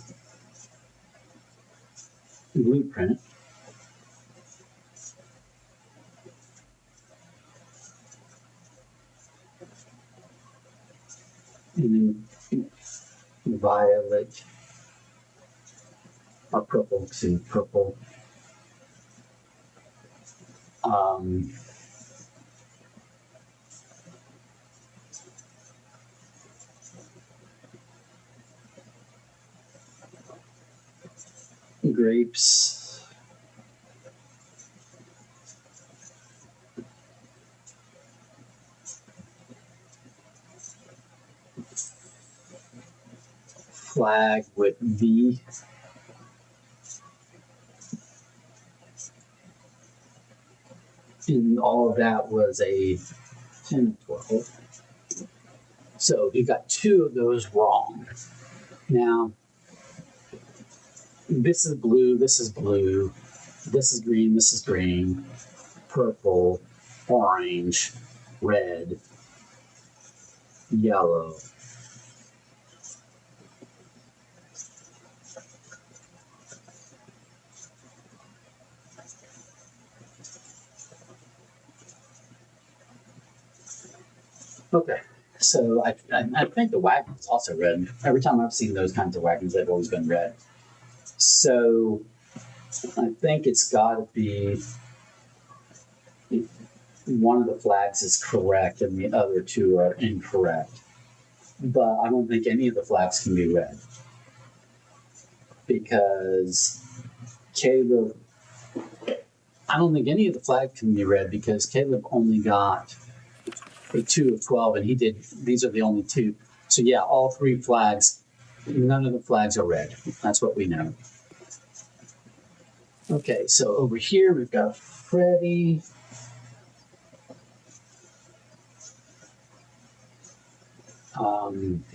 blueprint. and then violet, or purple, excuse me, purple. Grapes. Flag with V. And all of that was a 10 of 12. So you got two of those wrong. Now, this is blue, this is blue, this is green, purple, orange, red, yellow. Okay, so I think the wagon's also red. Every time I've seen those kinds of wagons, they've always been red. So I think it's got to be one of the flags is correct and the other two are incorrect. But I don't think any of the flags can be red because Caleb, I don't think any of the flags can be red because Caleb only got a 2 of 12 and he did, these are the only two. So yeah, all three flags, none of the flags are red. That's what we know. Okay, so over here we've got Freddie. I'm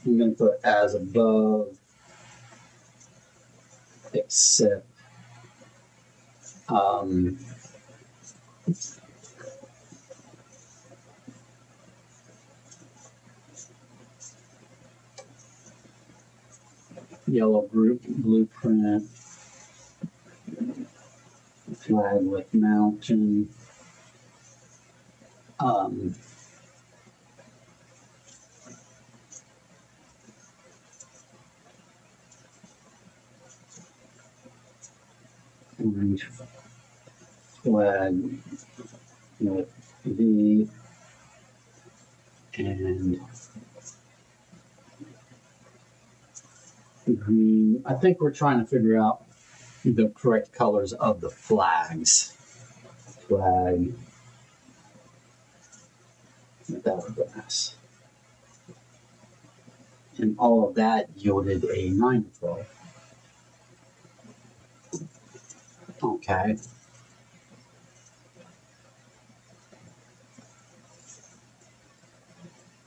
going to put as above, except yellow group blueprint, flag with mountain, orange flag with V and green. I think we're trying to figure out the correct colors of the flags. Flag with hourglass. And all of that yielded a 9 of 12. Okay.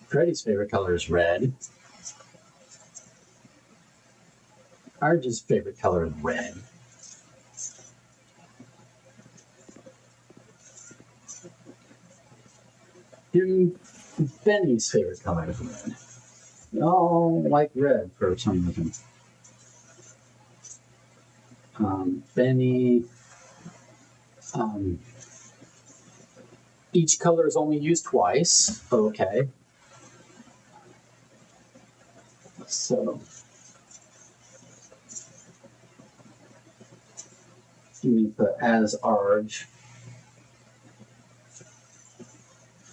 Freddie's favorite color is red. Arj's favorite color is red. And Benny's favorite color is red. They all like red for some reason. Benny, each color is only used twice. Okay. So, you need to put as Arj,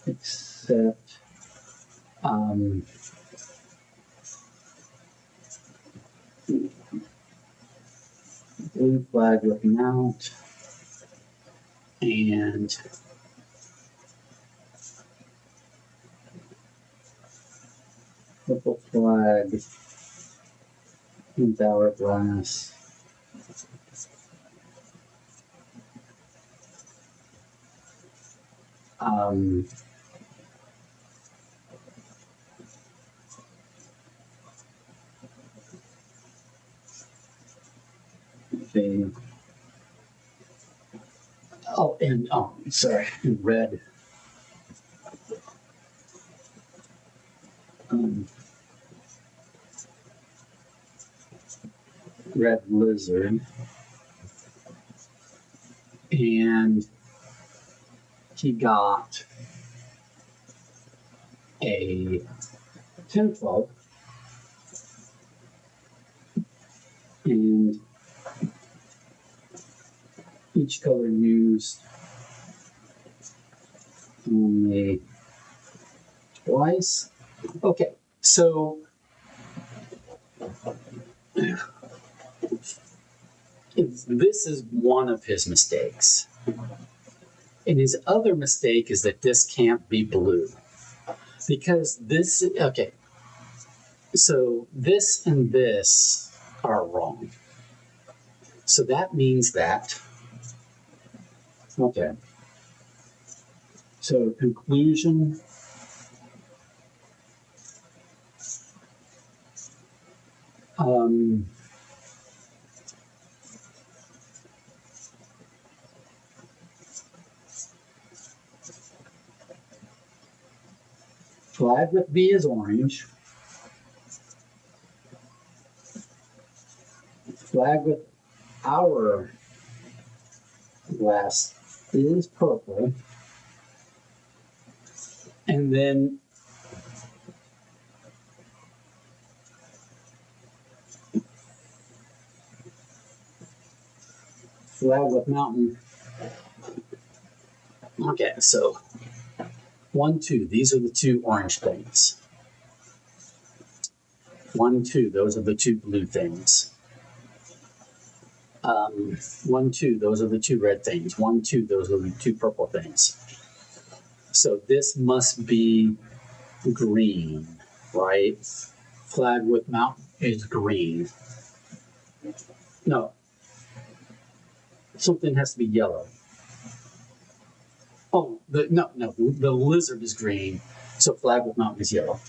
except, blue flag with mount, and purple flag with hourglass. Okay. Oh, and sorry, red. Red lizard. And he got a 10, 12, and each color used only twice. Okay, so this is one of his mistakes. And his other mistake is that this can't be blue. Because this, okay, so this and this are wrong. So that means that, okay, so conclusion, flag with B is orange. Flag with our glass is purple. And then flag with mountain. Okay, so 1, 2, these are the two orange things. 1, 2, those are the two blue things. 1, 2, those are the two red things. 1, 2, those are the two purple things. So this must be green, right? Flag with mountain is green. No, something has to be yellow. Oh, no, the lizard is green, so flag with mountain is yellow.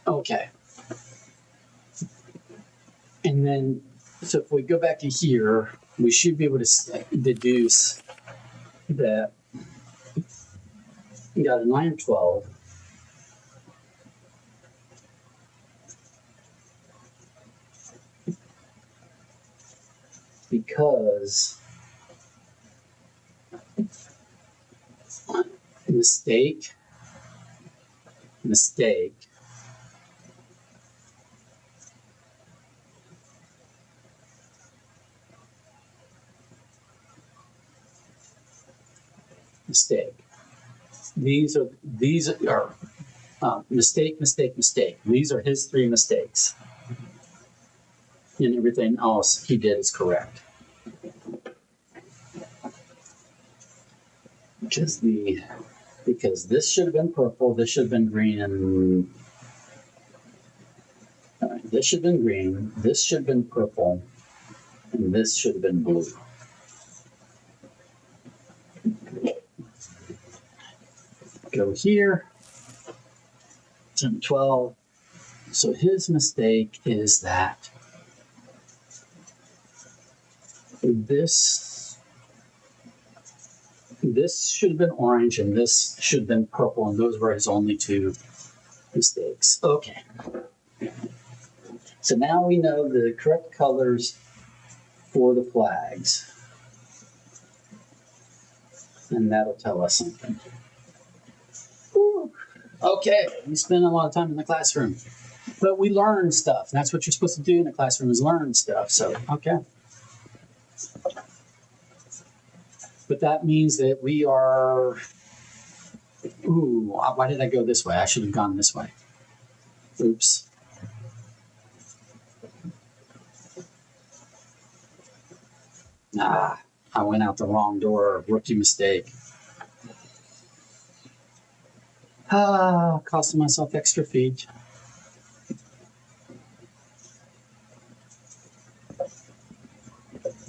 Okay. And then, so if we go back to here, we should be able to deduce that we got a 9 or 12. Because mistake, mistake, mistake. These are mistake, mistake, mistake. These are his 3 mistakes. And everything else he did is correct. Because this should have been purple, this should have been green, and this should have been green, this should have been purple, and this should have been blue. Go here, 10, 12. So his mistake is that this should have been orange and this should have been purple, and those were his only 2 mistakes. Okay. So now we know the correct colors for the flags. And that'll tell us something. Whew. Okay, we spend a lot of time in the classroom. But we learn stuff. That's what you're supposed to do in the classroom, is learn stuff. So, okay. But that means that we are... Ooh, why did I go this way? I should have gone this way. Oops. I went out the wrong door. Rookie mistake. Costing myself extra feet.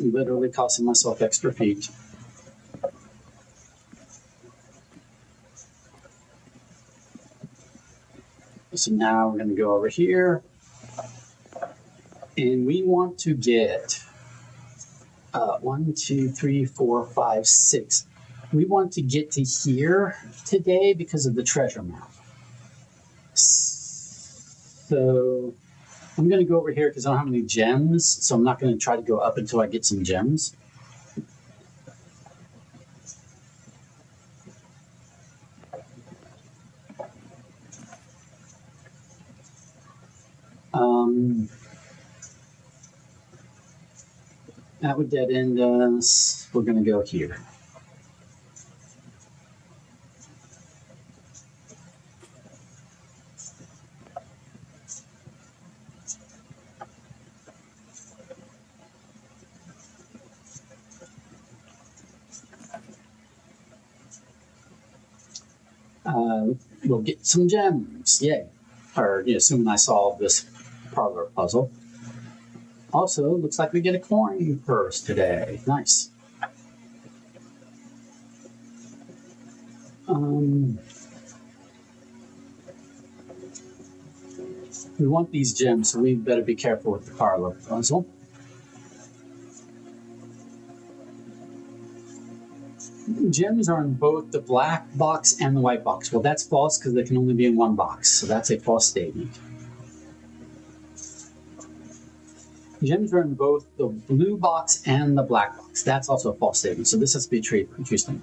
Literally costing myself extra feet. So now we're going to go over here. And we want to get 1, 2, 3, 4, 5, 6. We want to get to here today because of the treasure map. So I'm going to go over here because I don't have any gems, so I'm not going to try to go up until I get some gems. That would dead end us. We're going to go here. We'll get some gems. Yay. Or, assuming I solve this parlor puzzle. Also, looks like we get a coin purse today. Nice. We want these gems, so we better be careful with the parlor puzzle. Gems are in both the black box and the white box. Well, that's false because they can only be in one box, so that's a false statement. Gems are in both the blue box and the black box. That's also a false statement, so this has to be true statement.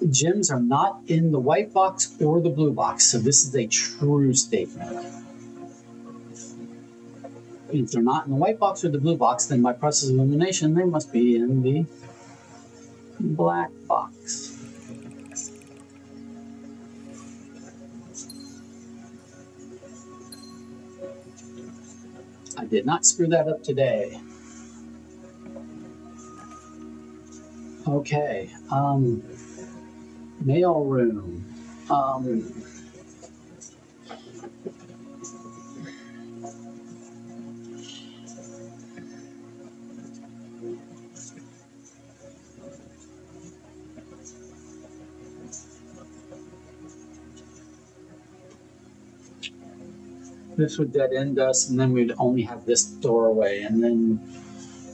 Gems are not in the white box or the blue box, so this is a true statement. If they're not in the white box or the blue box, then by process of elimination, they must be in the black box. I did not screw that up today. Okay, mail room. This would dead end us, and then we'd only have this doorway, and then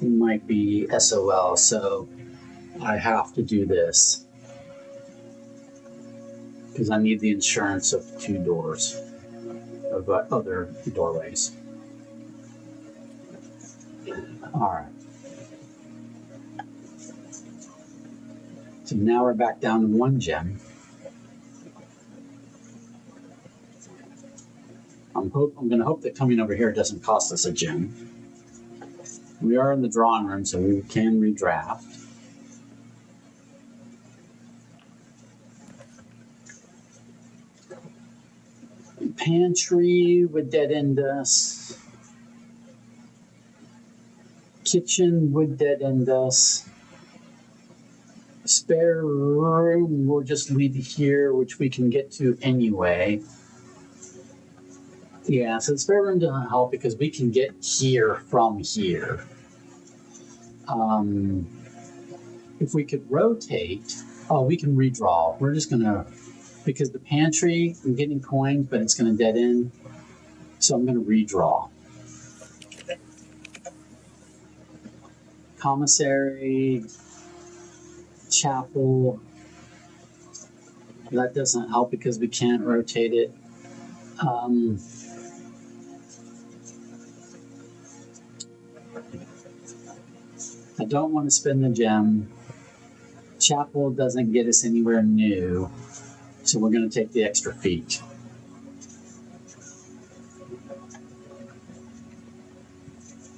it might be SOL, so I have to do this because I need the insurance of 2 doors, of other doorways. All right. So now we're back down to 1 gem. I'm going to hope that coming over here doesn't cost us a gem. We are in the drawing room, so we can redraft. Pantry would dead end us. Kitchen would dead end us. Spare room, we'll just leave it here, which we can get to anyway. Yeah, so the spare room doesn't help because we can get here from here. If we could rotate, we can redraw. We're just gonna, because the pantry, I'm getting coins, but it's gonna dead end. So I'm gonna redraw. Commissary, chapel, that doesn't help because we can't rotate it. I don't want to spend the gem. Chapel doesn't get us anywhere new, so we're going to take the extra feet.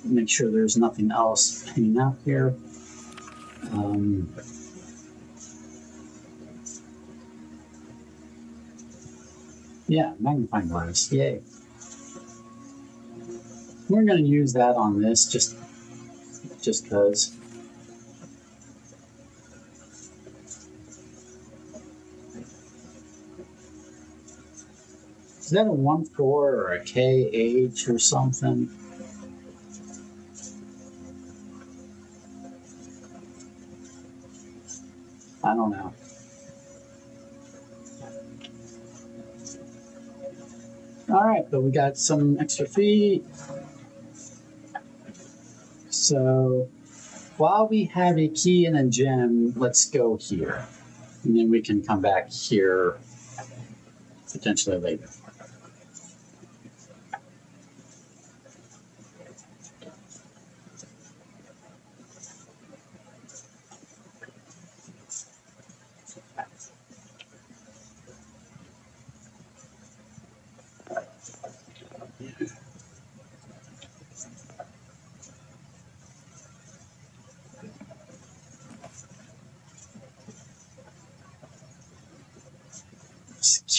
Make sure there's nothing else hanging out here. Yeah, magnifying glass, yay. We're going to use that on this just because. Is that a 1-4 or a KH or something? I don't know. All right, but we got some extra feet. So while we have a key and a gem, let's go here. And then we can come back here potentially later.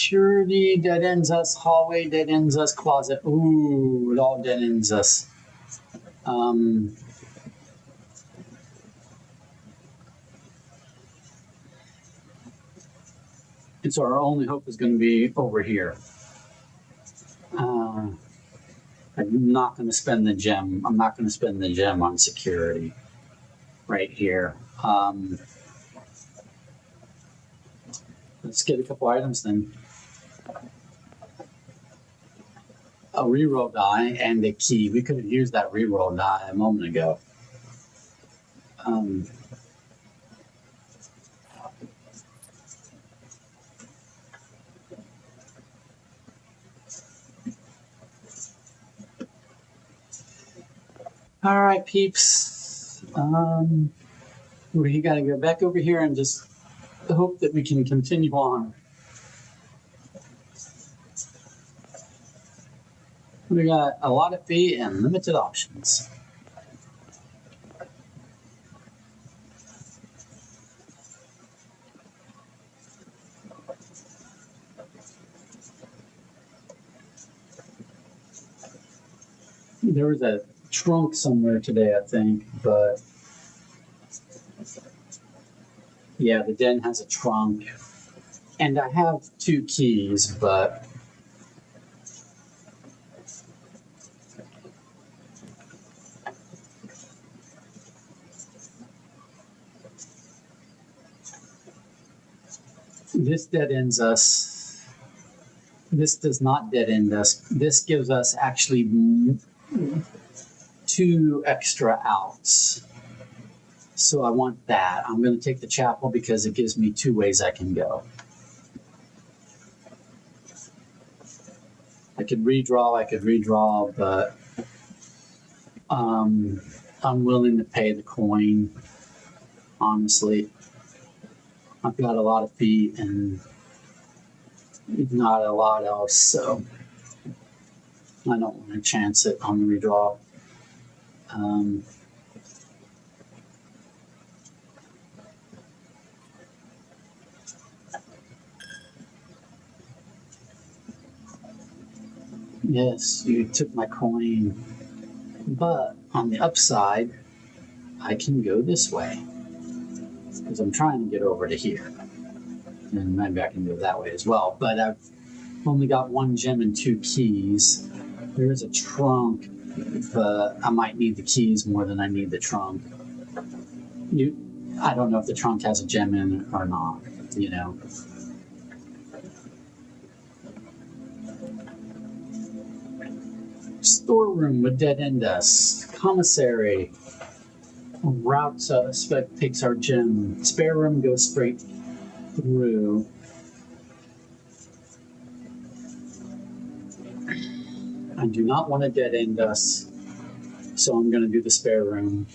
security dead ends us, hallway dead ends us, closet. Ooh, it all dead ends us. And so our only hope is going to be over here. I'm not going to spend the gem. I'm not going to spend the gem on security right here. Let's get a couple items then. A reroll die and a key. We could have used that reroll die a moment ago. All right, peeps. We got to go back over here and just hope that we can continue on. We got a lot of fee and limited options. There was a trunk somewhere today, I think, but yeah, the den has a trunk. And I have 2 keys, but this dead ends us. This does not dead end us. This gives us actually 2 extra outs. So I want that. I'm going to take the chapel because it gives me 2 ways I can go. I could redraw, but I'm willing to pay the coin, honestly. I've got a lot of feet and not a lot else, so I don't want to chance it on the redraw. Yes, you took my coin, but on the upside, I can go this way because I'm trying to get over to here. And maybe I can go that way as well, but I've only got 1 gem and 2 keys. There is a trunk, but I might need the keys more than I need the trunk. I don't know if the trunk has a gem in it or not, you know. Storeroom would dead end us. Commissary. Route suspect takes our gem. Spare room goes straight through. I do not want to dead end us, so I'm going to do the spare room.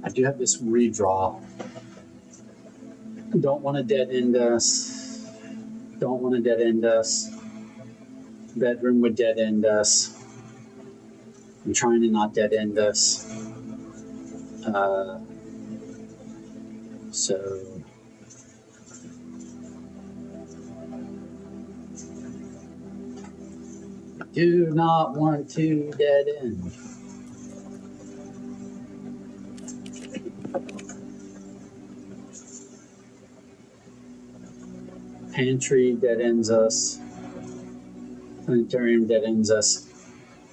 I do have this redraw. Don't want to dead end us. Don't want to dead end us. Bedroom would dead end us. I'm trying to not dead end us. So do not want to dead end. Pantry dead ends us. Planetarium dead ends us.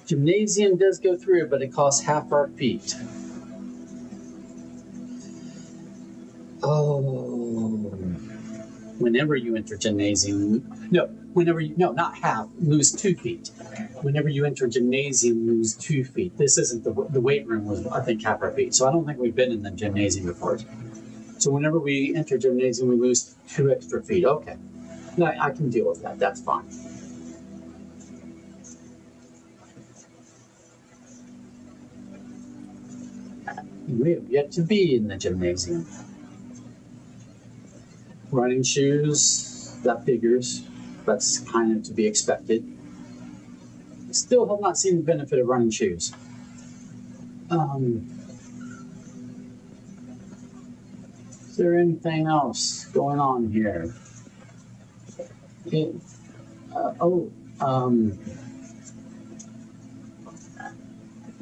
Gymnasium does go through, but it costs half our feet. Oh. Whenever you enter gymnasium, not half, lose 2 feet. Whenever you enter gymnasium, lose 2 feet. This isn't the weight room was, I think, half our feet. So I don't think we've been in the gymnasium before. So whenever we enter gymnasium, we lose 2 extra feet. Okay. No, I can deal with that. That's fine. We have yet to be in the gymnasium. Running shoes, that figures. That's kind of to be expected. Still have not seen the benefit of running shoes. Is there anything else going on here?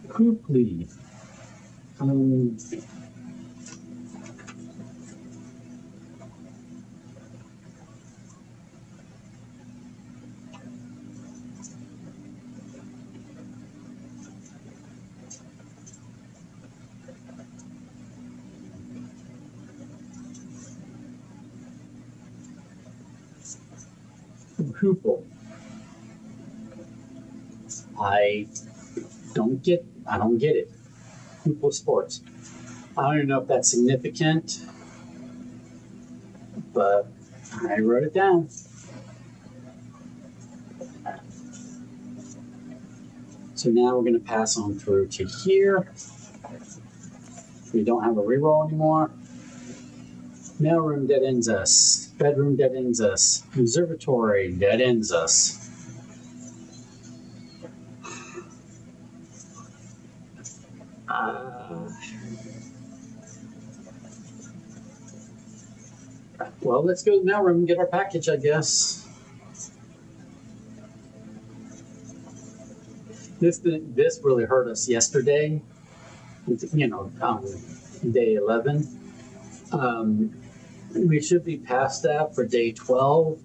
Quickly. Hoople. I don't get it. Hoople sports. I don't even know if that's significant, but I wrote it down. So now we're going to pass on through to here. We don't have a reroll anymore. Mailroom dead ends us. Bedroom dead ends us. Observatory dead ends us. Well, let's go to the mailroom and get our package, I guess. This really hurt us yesterday. You know, day 11. We should be past that for day 12.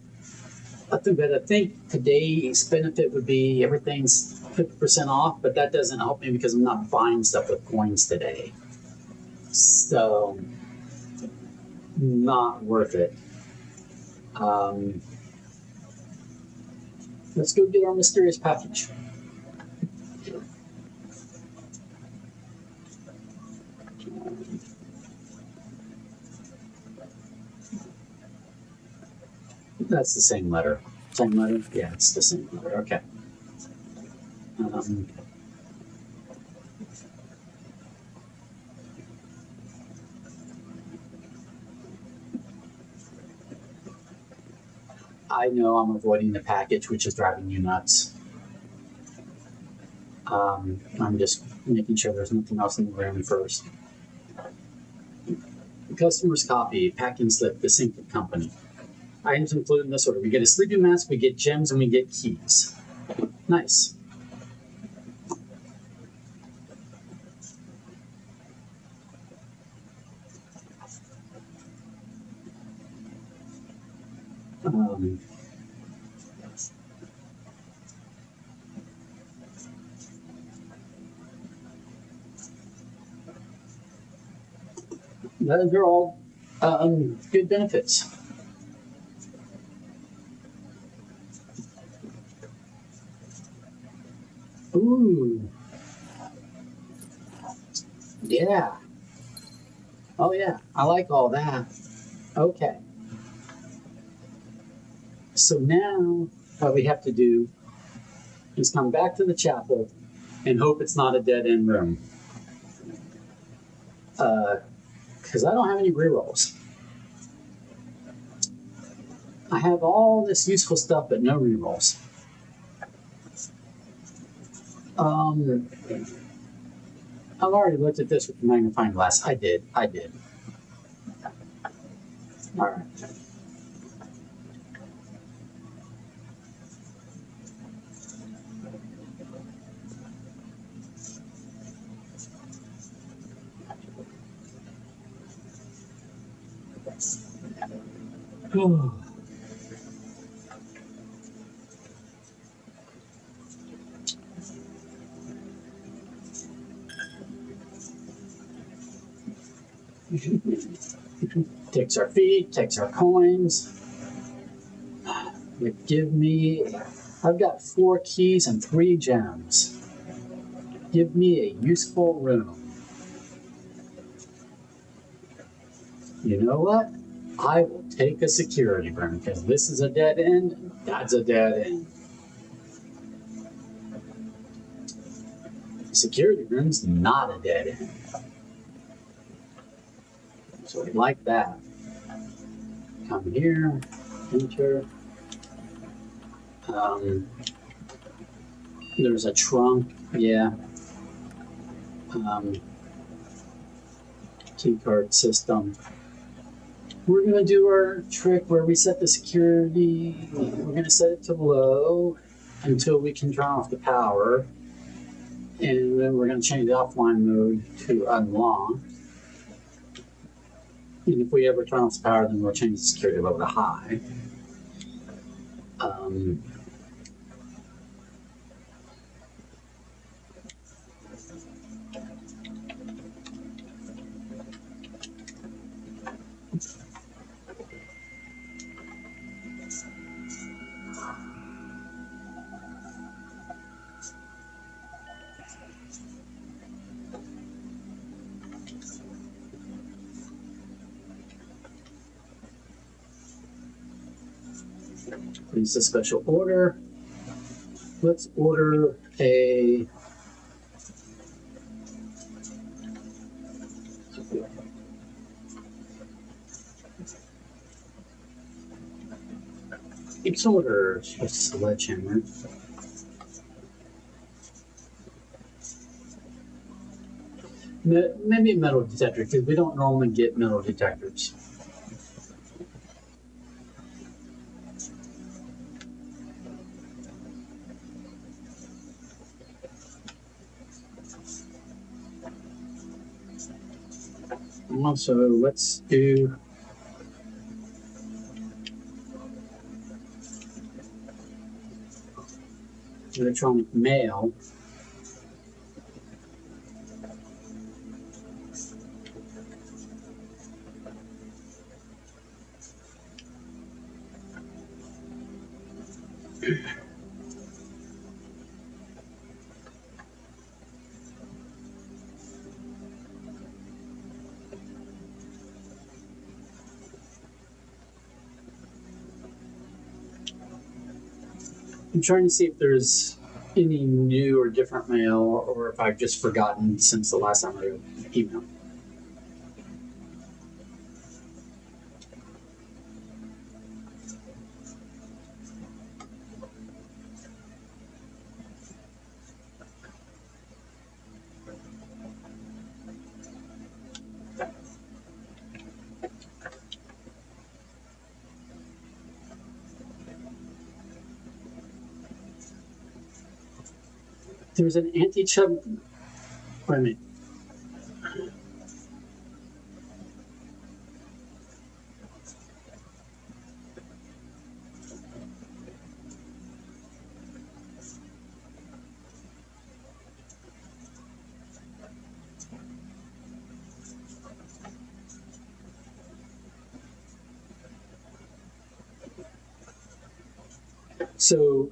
I think today's benefit would be everything's 50% off, but that doesn't help me because I'm not buying stuff with coins today. So, not worth it. Let's go get our mysterious package. That's the same letter. Same letter? Yeah, it's the same letter. Okay. I know I'm avoiding the package, which is driving you nuts. I'm just making sure there's nothing else in the room first. Customer's copy, packing slip, distinctive company. Items included in this order. We get a sleeping mask, we get gems, and we get keys. Nice. They're all good benefits. Ooh. Yeah. Oh, yeah. I like all that. Okay. So now what we have to do is come back to the chapel and hope it's not a dead-end room. Because I don't have any rerolls. I have all this useful stuff, but no rerolls. I've already looked at this with the magnifying glass. I did. All right. Takes our feet, takes our coins. Would give me, I've got 4 keys and 3 gems. Give me a useful room. You know what? I will take a security room because this is a dead end, that's a dead end. Security room's not a dead end. So we like that. Come here, enter. There's a trunk, yeah. Key card system. We're going to do our trick where we set the security. We're going to set it to low until we can turn off the power. And then we're going to change the offline mode to unlock. And if we ever turn off the power, then we'll change the security level to high. Place a special order. Let's order a a sledgehammer. Maybe a metal detector, because we don't normally get metal detectors. Also, let's do electronic mail. I'm trying to see if there's any new or different mail, or if I've just forgotten since the last time I wrote an email. There's an anti-chub. Wait a minute. So,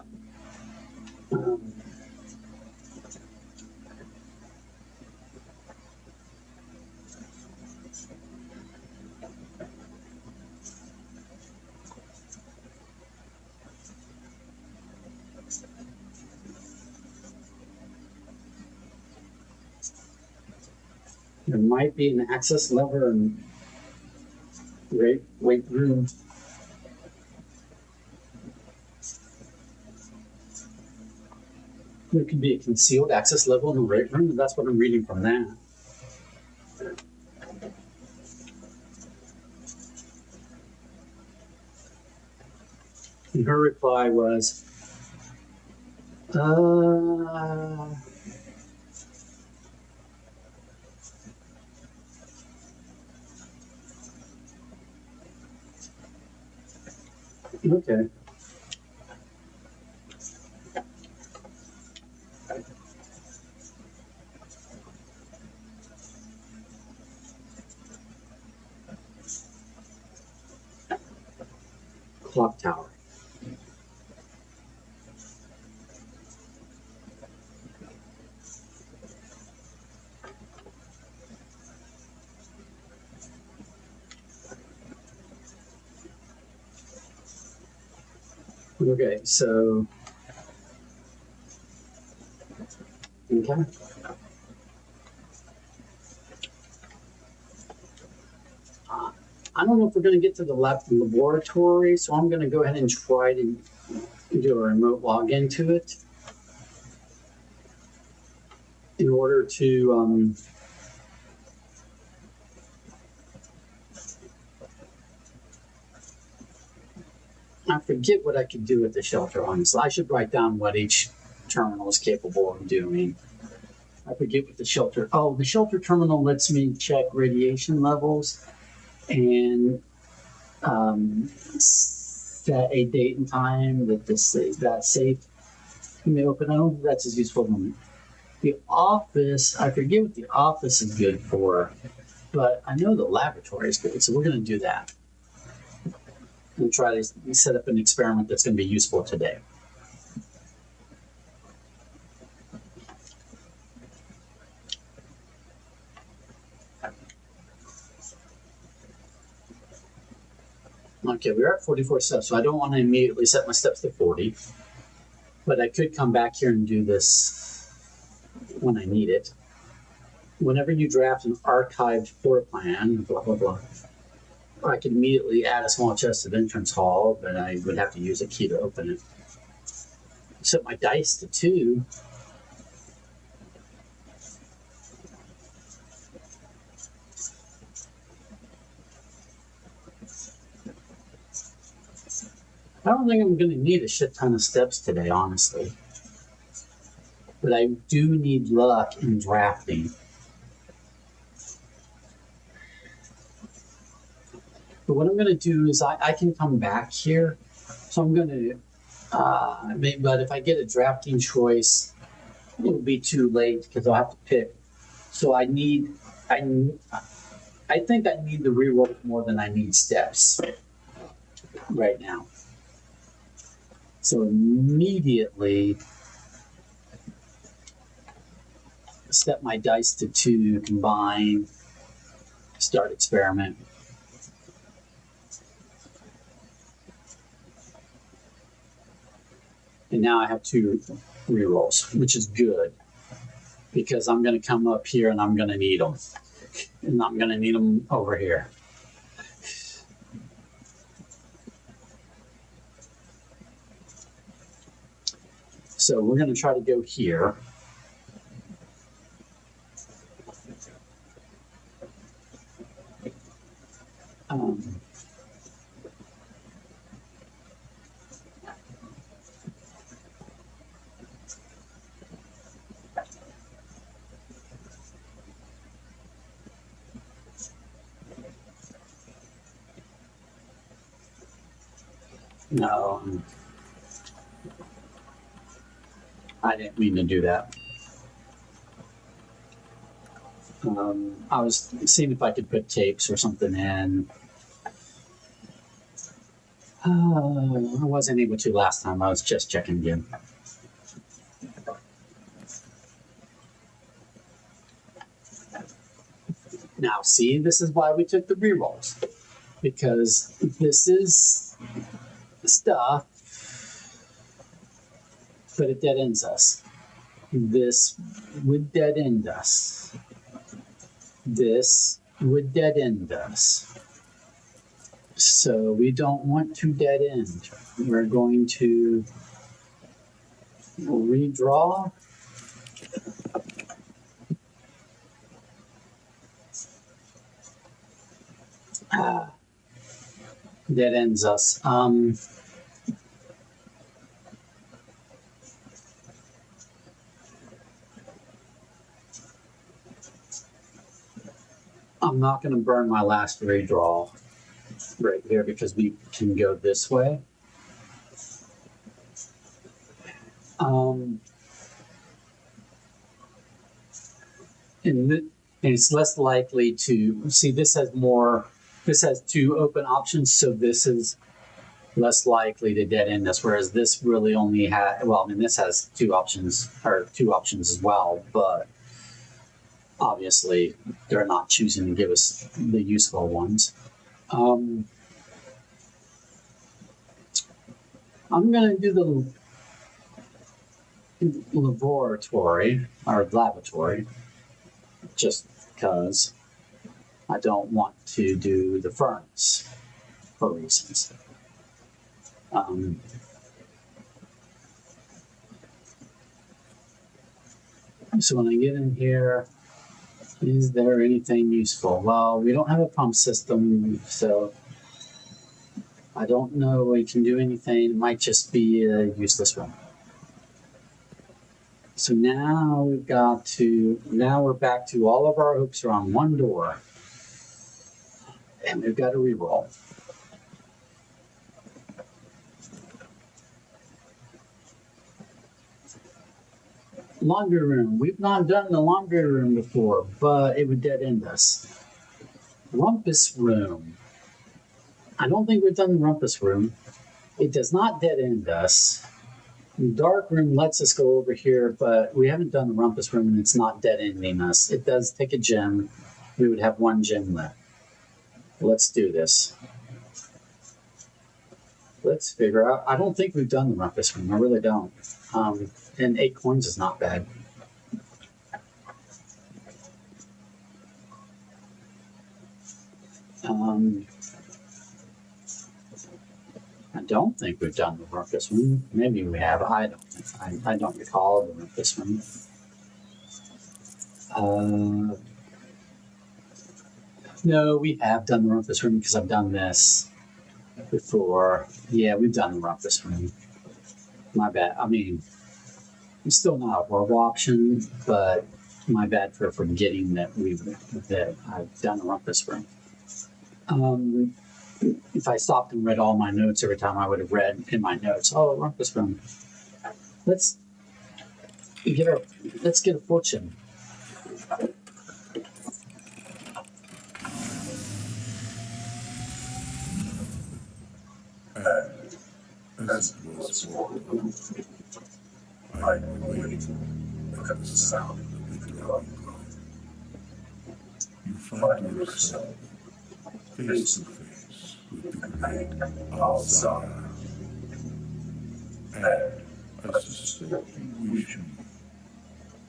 there might be an access lever and weight room. There could be a concealed access level in the weight room, and that's what I'm reading from that. And her reply was, okay. Clock tower. Okay, so okay. I don't know if we're going to get to the laboratory, so I'm going to go ahead and try to do a remote login to it. order to I forget what I could do with the shelter, honestly. I should write down what each terminal is capable of doing. I forget what the shelter... Oh, the shelter terminal lets me check radiation levels and set a date and time that that's safe. You may open. I don't think that's as useful as the office. I forget what the office is good for, but I know the laboratory is good, so we're going to do that. And try to set up an experiment that's going to be useful today. Okay, we're at 44 steps, so I don't want to immediately set my steps to 40, but I could come back here and do this when I need it. Whenever you draft an archived floor plan, blah, blah, blah, I could immediately add a small chest of entrance hall, but I would have to use a key to open it. Set my dice to 2. I don't think I'm going to need a shit ton of steps today, honestly. But I do need luck in drafting. But what I'm going to do is I can come back here. So I'm going to, but if I get a drafting choice, it will be too late because I'll have to pick. So I think I need the reroll more than I need steps right now. So immediately set my dice to 2, combine, start experiment. And now I have 2 rerolls, which is good because I'm going to come up here and I'm going to need them. And I'm going to need them over here. So we're going to try to go here. No, I didn't mean to do that. I was seeing if I could put tapes or something in. I wasn't able to last time. I was just checking again. Now, see, this is why we took the rerolls. Because this is stuff, but it dead ends us. This would dead end us. This would dead end us. So we don't want to dead end. We're going to redraw. Dead ends us. I'm not going to burn my last redraw right here because we can go this way. And it's less likely to see. This has 2 open options, so this is less likely to dead end us, whereas this really only has, well, I mean, this has 2 options, or 2 options as well, but obviously they're not choosing to give us the useful ones. I'm going to do the laboratory, just because I don't want to do the furnace for reasons. So when I get in here, is there anything useful? Well, we don't have a pump system, so I don't know we can do anything. It might just be a useless one. So now we're back to all of our hooks are on one door. And we've got to re-roll. Laundry room. We've not done the laundry room before, but it would dead end us. Rumpus room. I don't think we've done the rumpus room. It does not dead end us. The dark room lets us go over here, but we haven't done the rumpus room and it's not dead ending us. It does take a gem. We would have one gem left. Let's do this. Let's figure out. I don't think we've done the rumpus room. I really don't. And 8 coins is not bad. I don't think we've done the rumpus room. Maybe we have. I don't recall the rumpus room. No, we have done the rumpus room because I've done this before. Yeah, we've done the rumpus room. My bad. I mean, it's still not a horrible option, but my bad for forgetting that I've done the rumpus room. If I stopped and read all my notes every time, I would have read in my notes, oh, rumpus room. Let's get a fortune. As it was foretold, I am waiting at the sound of the drawing line. You find yourself face to face with the great outside, and I suspect you wish me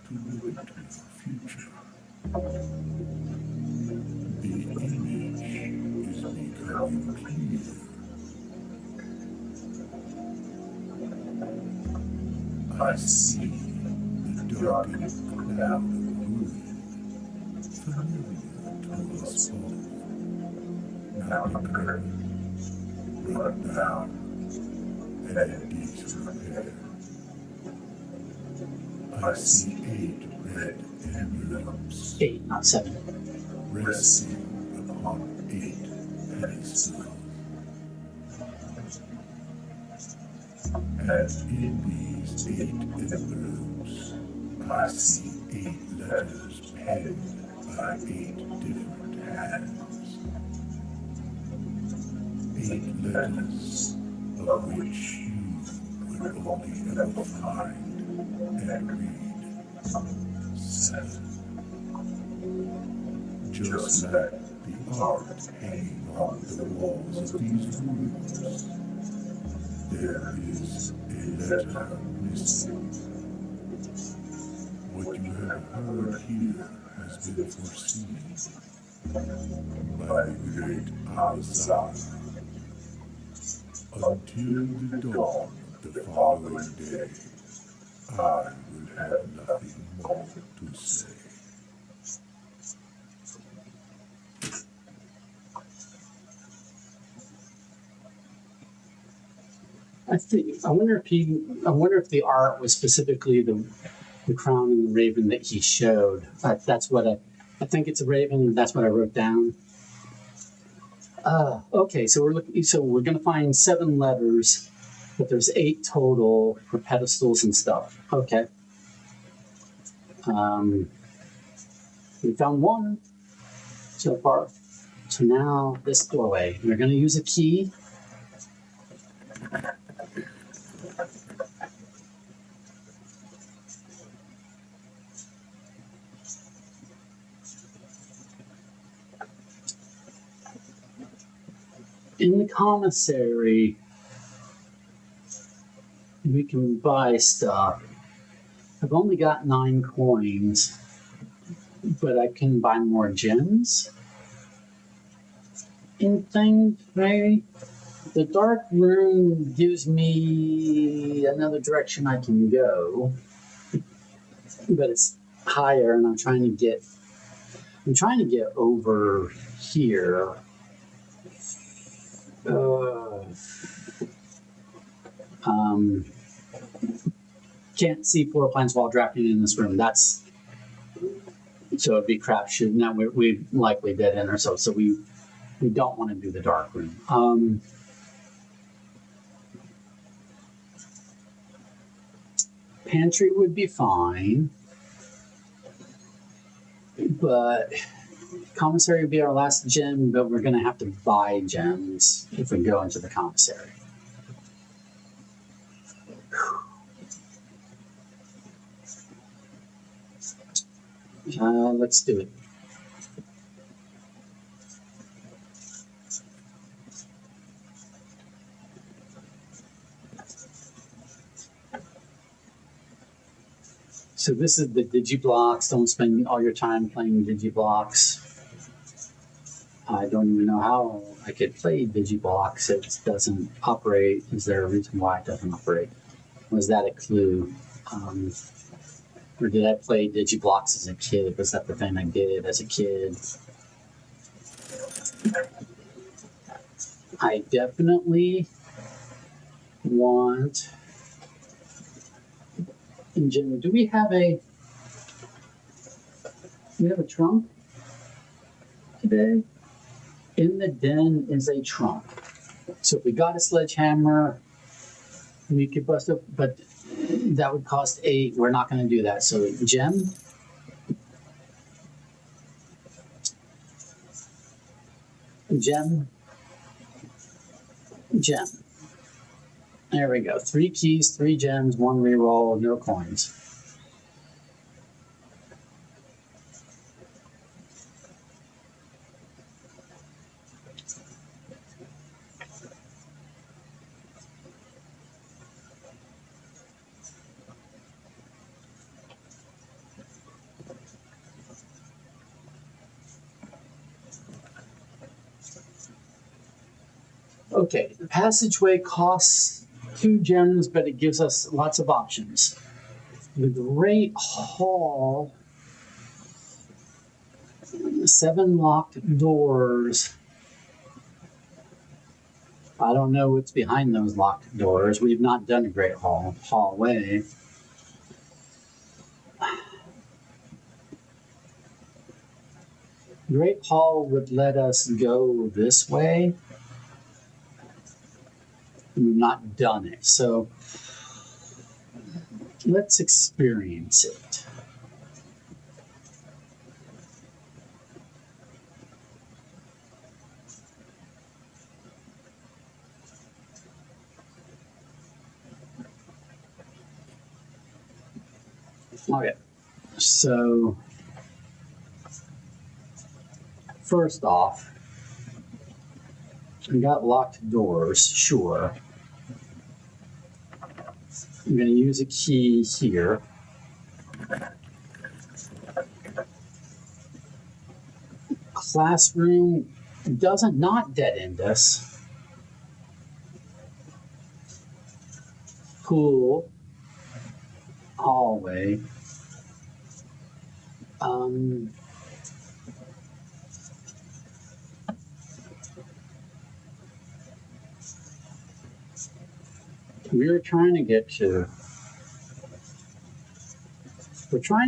to look into your future. The image is becoming clear. I see the darkened cloud of ruin, familiar to us both. Now the curtain brought down and it needs repair. I see 8 red envelopes. 8, not 7. Resting upon 8 pedestals. And in these 8 envelopes, I see 8 letters penned by 8 different hands. 8 letters of which you would only ever find and read 7. Just like the art hanging on the walls of these rooms, there is a letter missing. What you have heard here has been foreseen by the great outside. Until the dawn of the following day, I will have nothing more to say. I wonder if the art was specifically the crown and the raven that he showed. That's what I think it's a raven, and that's what I wrote down. Okay, so we're gonna find 7 letters, but there's 8 total for pedestals and stuff. Okay. We found 1 so far. So now this doorway. We're gonna use a key. In the commissary, we can buy stuff. I've only got 9 coins, but I can buy more gems and things, maybe. The dark room gives me another direction I can go, but higher, and I'm trying to get over here. Can't see floor plans while drafting in this room. That's so it'd be crapshoot. Now we likely dead end ourselves, so we don't want to do the dark room. Pantry would be fine, but commissary would be our last gem, but we're going to have to buy gems if we go into the commissary. Let's do it. So this is the digiblocks. Don't spend all your time playing digiblocks. I don't even know how I could play digiblocks. It doesn't operate. Is there a reason why it doesn't operate? Was that a clue? Or did I play digiblocks as a kid? Was that the thing I did as a kid? I definitely want. In general, do we have a trunk today? In the den is a trunk. So if we got a sledgehammer, we could bust up, but that would cost 8. We're not going to do that. So gem. Gem. Gem. There we go. 3 keys, 3 gems, 1 reroll, no coins. Okay, the passageway costs 2 gems, but it gives us lots of options. The Great Hall, 7 locked doors. I don't know what's behind those locked doors. We've not done a Great Hallway. Great Hall would let us go this way. We've not done it, so let's experience it. Okay, so first off, we got locked doors, sure. I'm going to use a key here. Classroom doesn't not dead end us. Pool. Hallway. We're trying to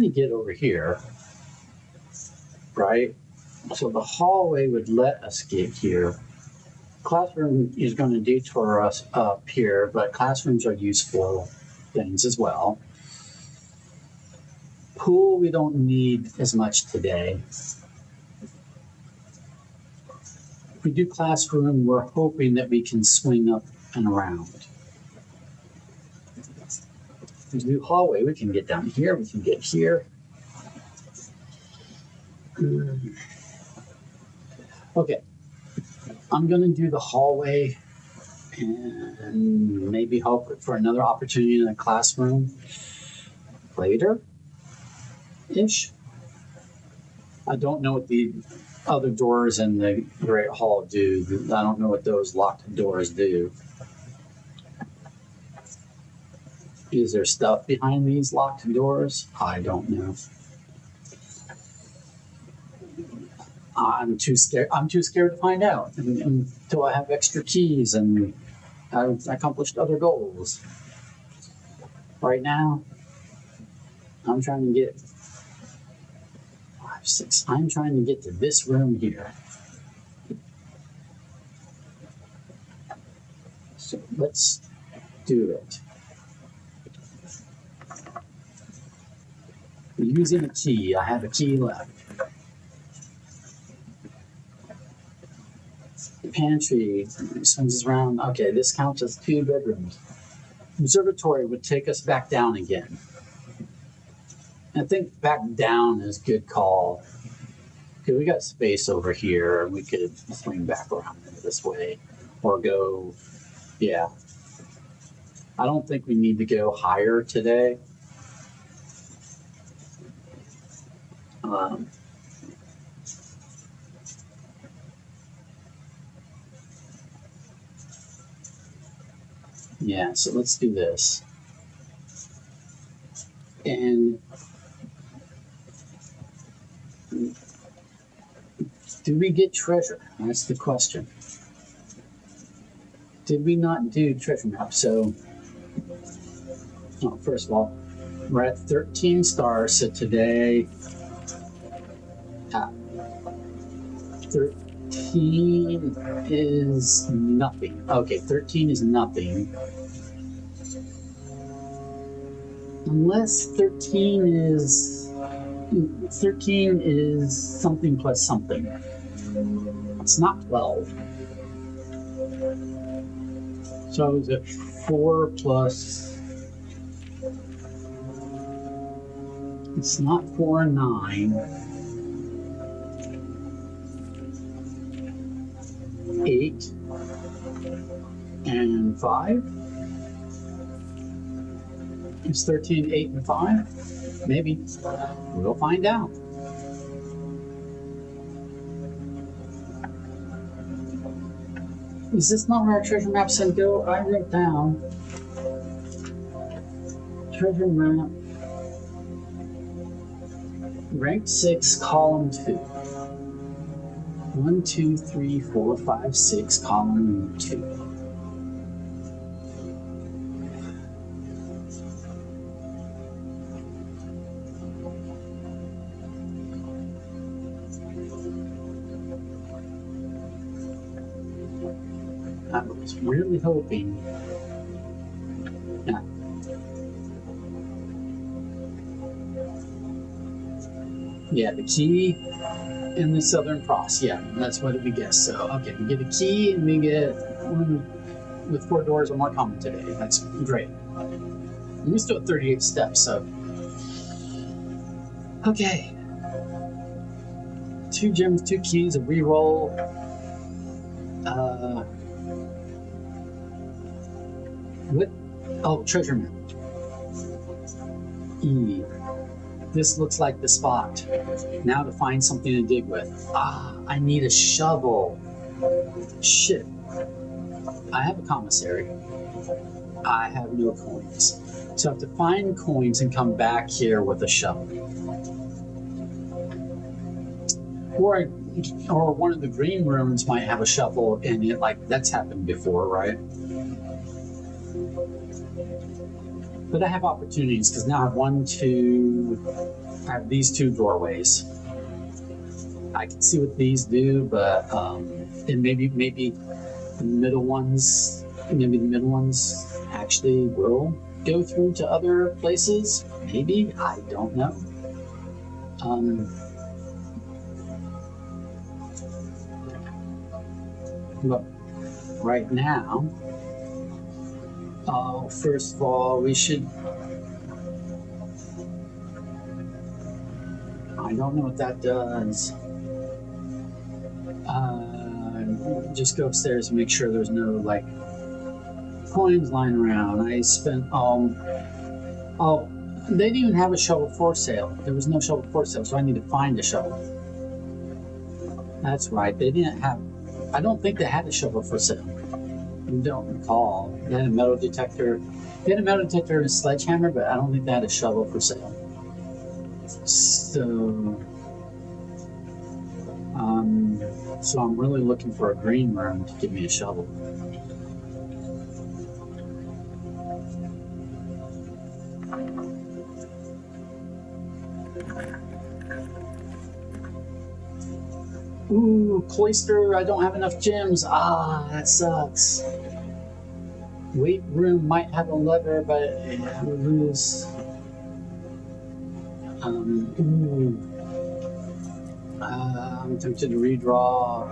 get over here, right? So the hallway would let us get here. Classroom is going to detour us up here, but classrooms are useful things as well. Pool, we don't need as much today. If we do classroom, we're hoping that we can swing up and around. If we do hallway, we can get down here, we can get here. Okay, I'm going to do the hallway and maybe hope for another opportunity in the classroom later-ish. I don't know what the other doors in the Great Hall do. I don't know what those locked doors do. Is there stuff behind these locked doors? I don't know. I'm too scared. I'm too scared to find out until I have extra keys and I've accomplished other goals. Right now, I'm trying to get 5, 6. I'm trying to get to this room here. So let's do it. Using a key. I have a key left. Pantry swings around. Okay, this counts as 2 bedrooms. Observatory would take us back down again. I think back down is a good call. Because we got space over here. We could swing back around this way. Or go, yeah. I don't think we need to go higher today. Yeah, so let's do this. And do we get treasure? That's the question. Did we not do treasure map? So, first of all, we're at 13 stars. So today, 13 is nothing. Okay, 13 is nothing. Unless 13 is something plus something. It's not 12. So is it 4 plus? It's not 4 and 9. 8 and 5. Is 13 8 and 5? Maybe. We'll find out. Is this not where our treasure map said go? I wrote down treasure map rank 6 column 2. 1 2 3 4 5 6 column 2. I was really hoping. Yeah. Yeah, the key and the Southern Cross. Yeah, that's what we guessed. So, okay, we get a key and we get one with 4 doors or more common today. That's great. And we still have 38 steps, so. Okay. 2 gems, 2 keys, a reroll. What? Oh, treasure map. E. This looks like the spot. Now to find something to dig with. I need a shovel. Shit. I have a commissary. I have no coins. So I have to find coins and come back here with a shovel. Or one of the green rooms might have a shovel in it, like that's happened before, right? But I have opportunities because now I have I have these 2 doorways. I can see what these do, but and maybe the middle ones, actually will go through to other places. Maybe, I don't know. But right now, first of all, we should. I don't know what that does. Just go upstairs and make sure there's no like coins lying around. I spent they didn't even have a shovel for sale. There was no shovel for sale, so I need to find a shovel. That's right. They didn't have. I don't think they had a shovel for sale. I don't recall. They had a metal detector. They had a metal detector and a sledgehammer, but I don't think they had a shovel for sale. So, So I'm really looking for a green room to give me a shovel. Ooh, cloister, I don't have enough gems. Ah, that sucks. Weight room might have a lever, but I would lose. Ooh. I'm tempted to redraw.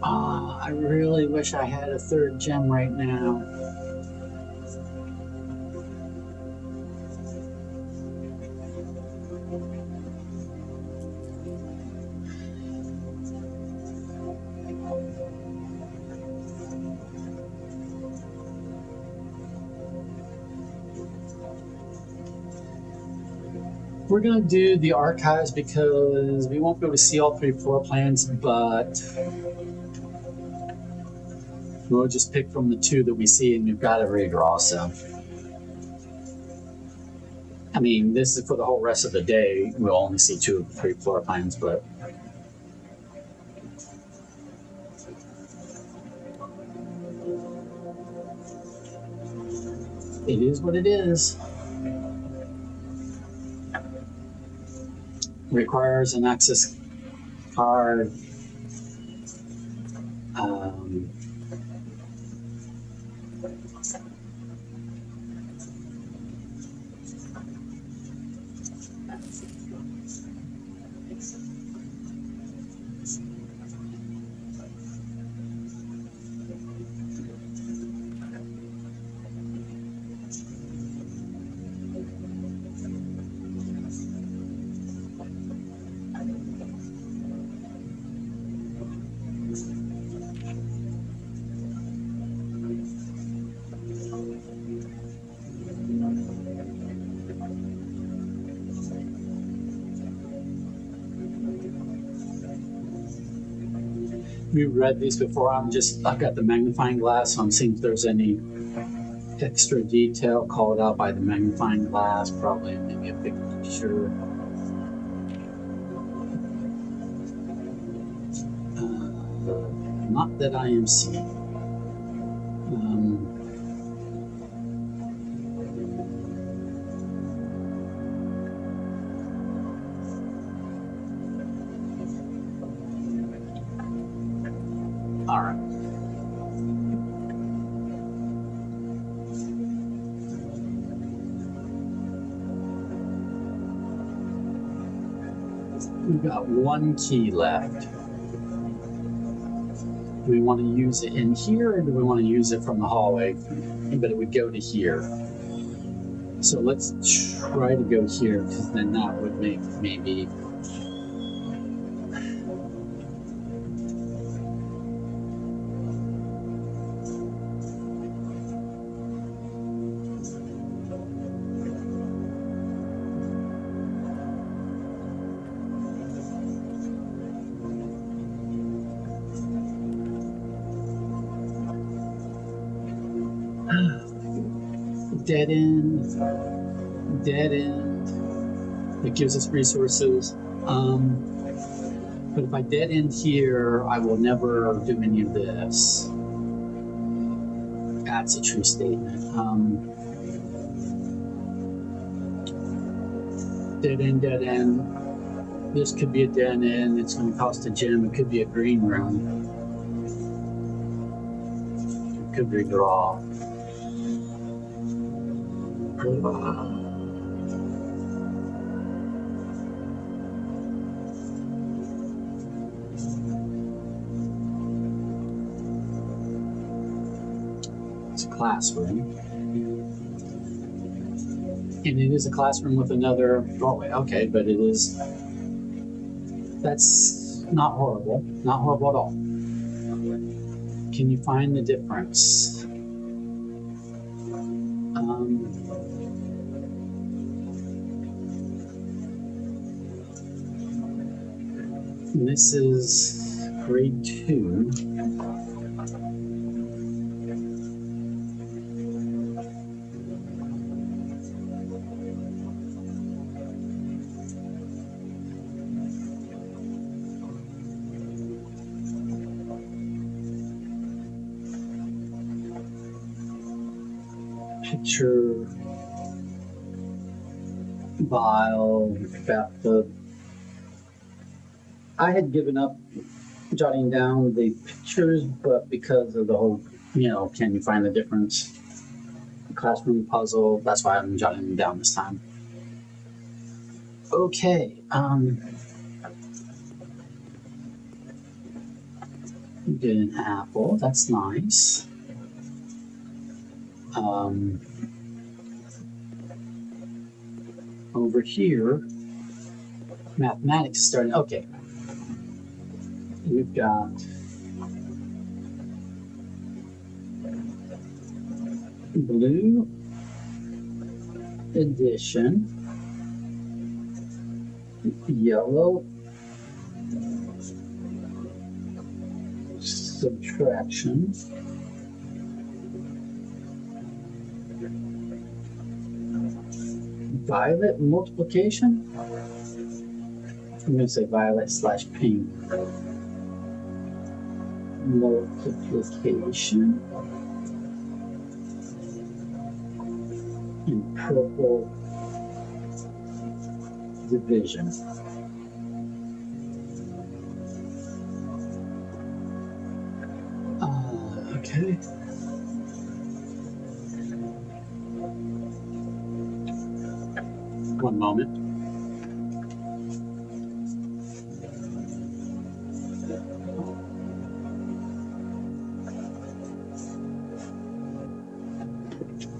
Ah, I really wish I had a third gem right now. We're gonna do the archives because we won't be able to see all 3 floor plans, but we'll just pick from the 2 that we see, and we've got to redraw. So, I mean, this is for the whole rest of the day. We'll only see 2 of the 3 floor plans, but it is what it is. Requires an access card. We read these before. I've got the magnifying glass, so I'm seeing if there's any extra detail called out by the magnifying glass. Probably maybe a picture. Not that I am seeing. All right. We've got 1 key left. Do we want to use it in here, or do we want to use it from the hallway? But it would go to here. So let's try to go here, because then that would make maybe. Dead end, dead end. It gives us resources. But if I dead end here, I will never do any of this. That's a true statement. Dead end, dead end. This could be a dead end. It's going to cost a gem. It could be a green room. It could redraw. It's a classroom. And it is a classroom with another doorway. Okay, but it is. That's not horrible. Not horrible at all. Can you find the difference? This is grade 2. picture, vial, bathtub. I had given up jotting down the pictures, but because of the whole, can you find the difference? Classroom puzzle, that's why I'm jotting them down this time. Okay, did an apple, that's nice. Over here, mathematics is starting, okay. We've got blue addition, yellow subtraction, violet multiplication. I'm going to say violet / pink multiplication, and purple division. Okay. One moment.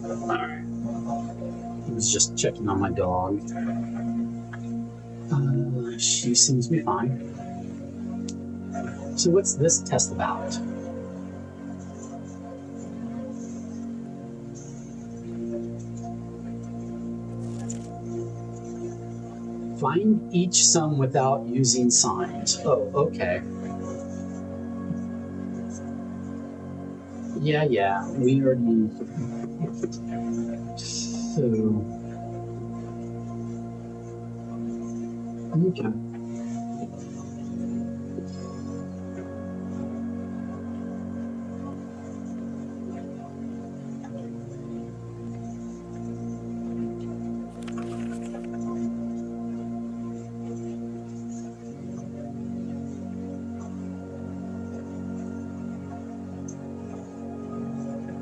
All right. I was just checking on my dog. She seems to be fine. So what's this test about? Find each sum without using signs. Oh, okay. Yeah, we already. So. Okay.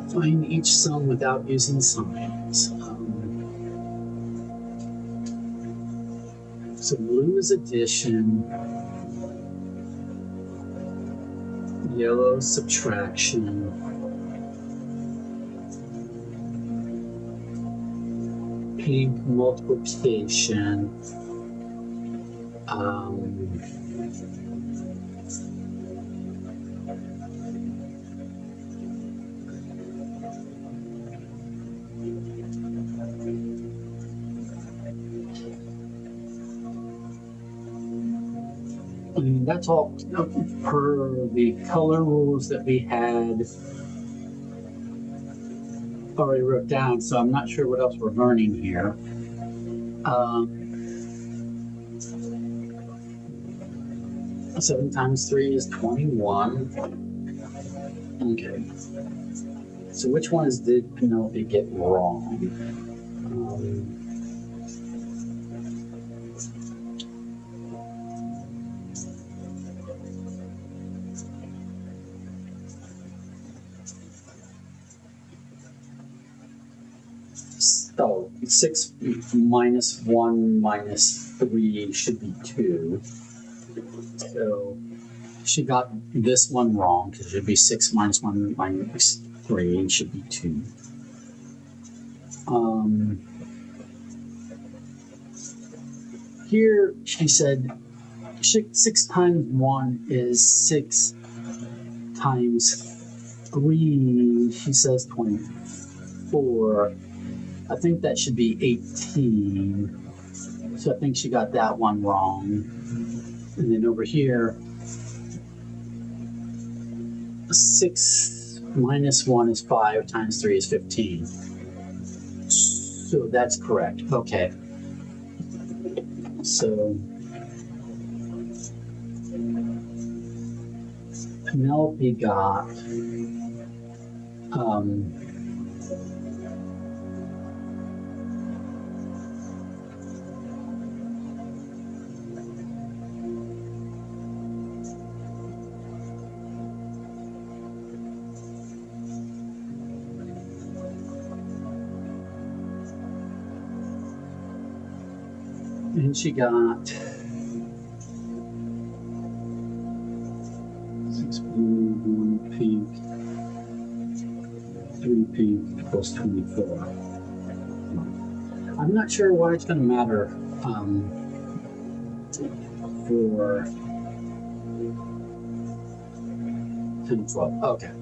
Find each sum without using signs. So blue is addition, yellow subtraction, pink multiplication, I mean, that's all per the color rules that we had already wrote down, so I'm not sure what else we're learning here. 7 times 3 is 21. Okay. So which ones did Penelope get wrong? So 6 minus 1 minus 3 should be 2. So she got this one wrong because it should be 6 minus 1 minus 3 should be 2. Here she said 6 times 1 is 6 times 3. She says 24. I think that should be 18. So I think she got that one wrong. And then over here, 6 minus 1 is 5 times 3 is 15. So that's correct. Okay. So Penelope got And she got 6 blue, 1 pink, 3 pink plus 24. I'm not sure why it's going to matter for 10, 12. Okay.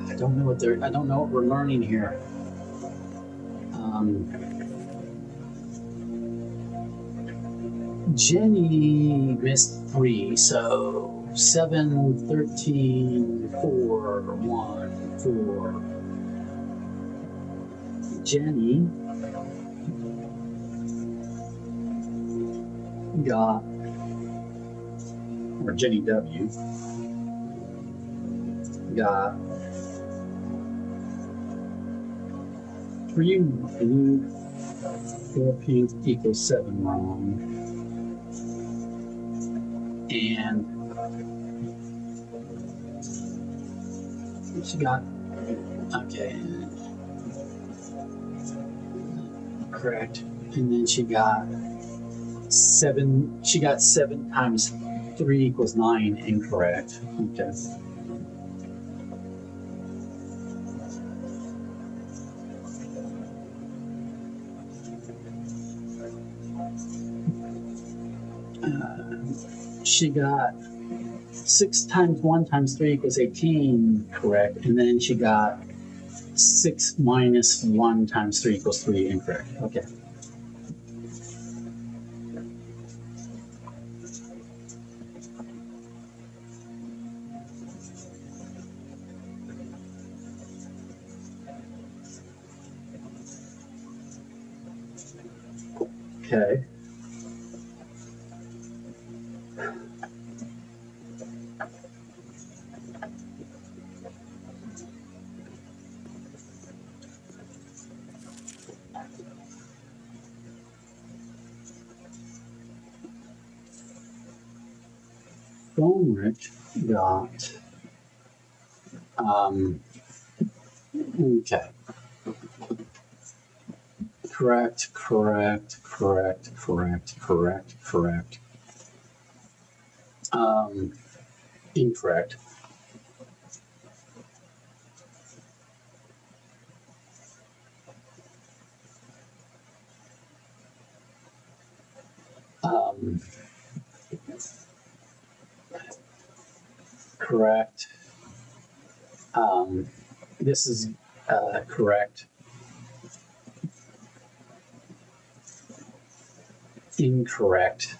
I don't know what we're learning here. Jenny missed 3, so 7, 13, 4, 1, 4. Jenny got, or Jenny W got 3 blue, 4 pink equals 7 wrong. And she got, okay, correct. And then she got 7 times 3 equals 9 incorrect. Okay. She got 6 times 1 times 3 equals 18 correct. And then she got 6 minus 1 times 3 equals 3 incorrect. Okay. Okay. Fromrich got, okay. Correct, correct, correct, correct, correct, correct. Incorrect. Correct. This is correct. Incorrect.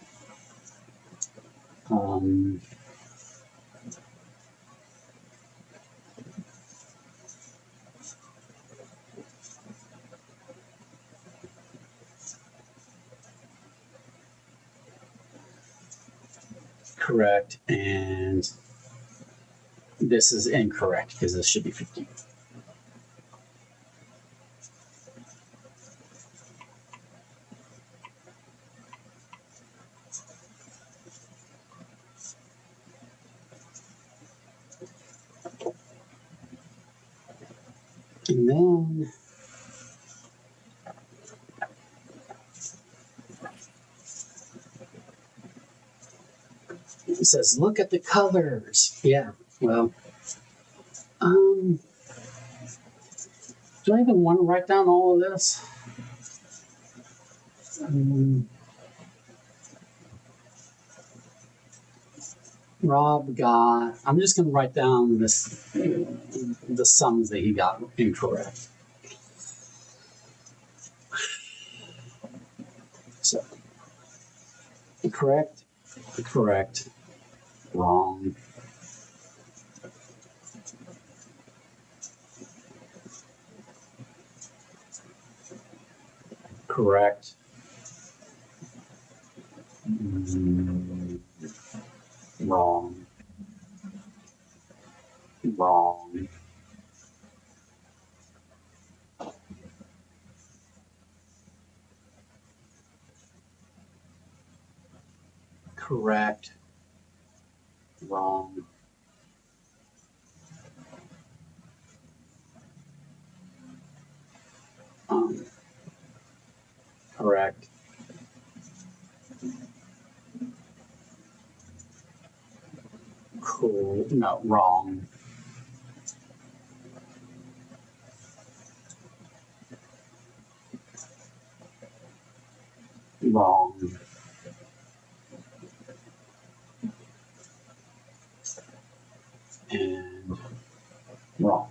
Correct. And this is incorrect because this should be 50. And then it says, look at the colors. Yeah, well, do I even want to write down all of this? Rob got, I'm just going to write down the sums that he got incorrect. So, correct, correct, wrong. Correct. Wrong. Wrong. Correct. Wrong. correct. Cool. No, wrong. Wrong. And wrong.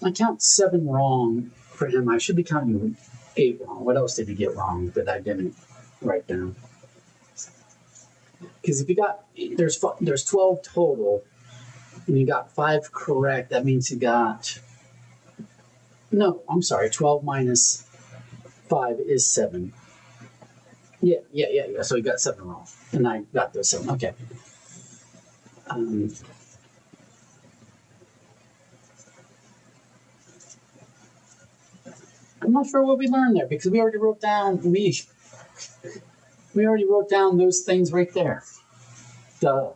I count 7 wrong for him. I should be counting 8 wrong. What else did he get wrong that I didn't write down? Because if you got, there's 12 total, and you got 5 correct, that means you got, no, I'm sorry, 12 minus 5 is 7. Yeah. So you got 7 wrong, and I got those 7. Okay. I'm not sure what we learned there because we already wrote down we already wrote down those things right there. Duh.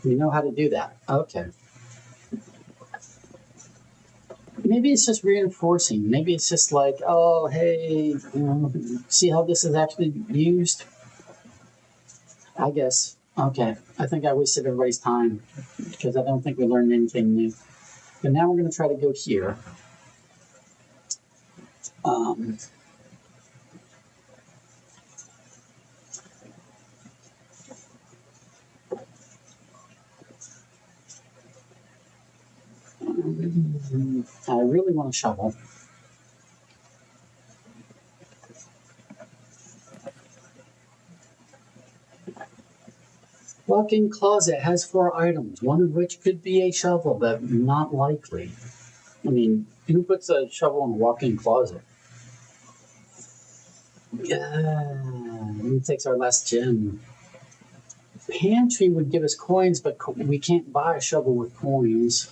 We know how to do that. Okay. Maybe it's just reinforcing. Maybe it's just like, oh, hey, see how this is actually used? I guess. Okay. I think I wasted everybody's time because I don't think we learned anything new. But now we're going to try to go here. I really want a shovel. Walk-in closet has 4 items, one of which could be a shovel, but not likely. I mean, who puts a shovel in a walk-in closet? Yeah, who takes our last gem? Pantry would give us coins, but we can't buy a shovel with coins.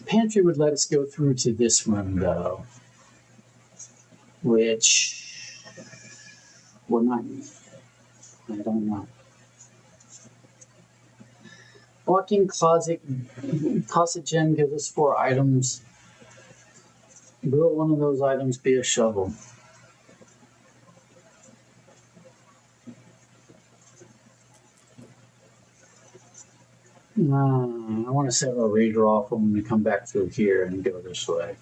Pantry would let us go through to this room, though, which we're not. I don't know. Walk-in closet gem gives us 4 items. Will one of those items be a shovel? I want to set a redraw for when we come back through here and go this way.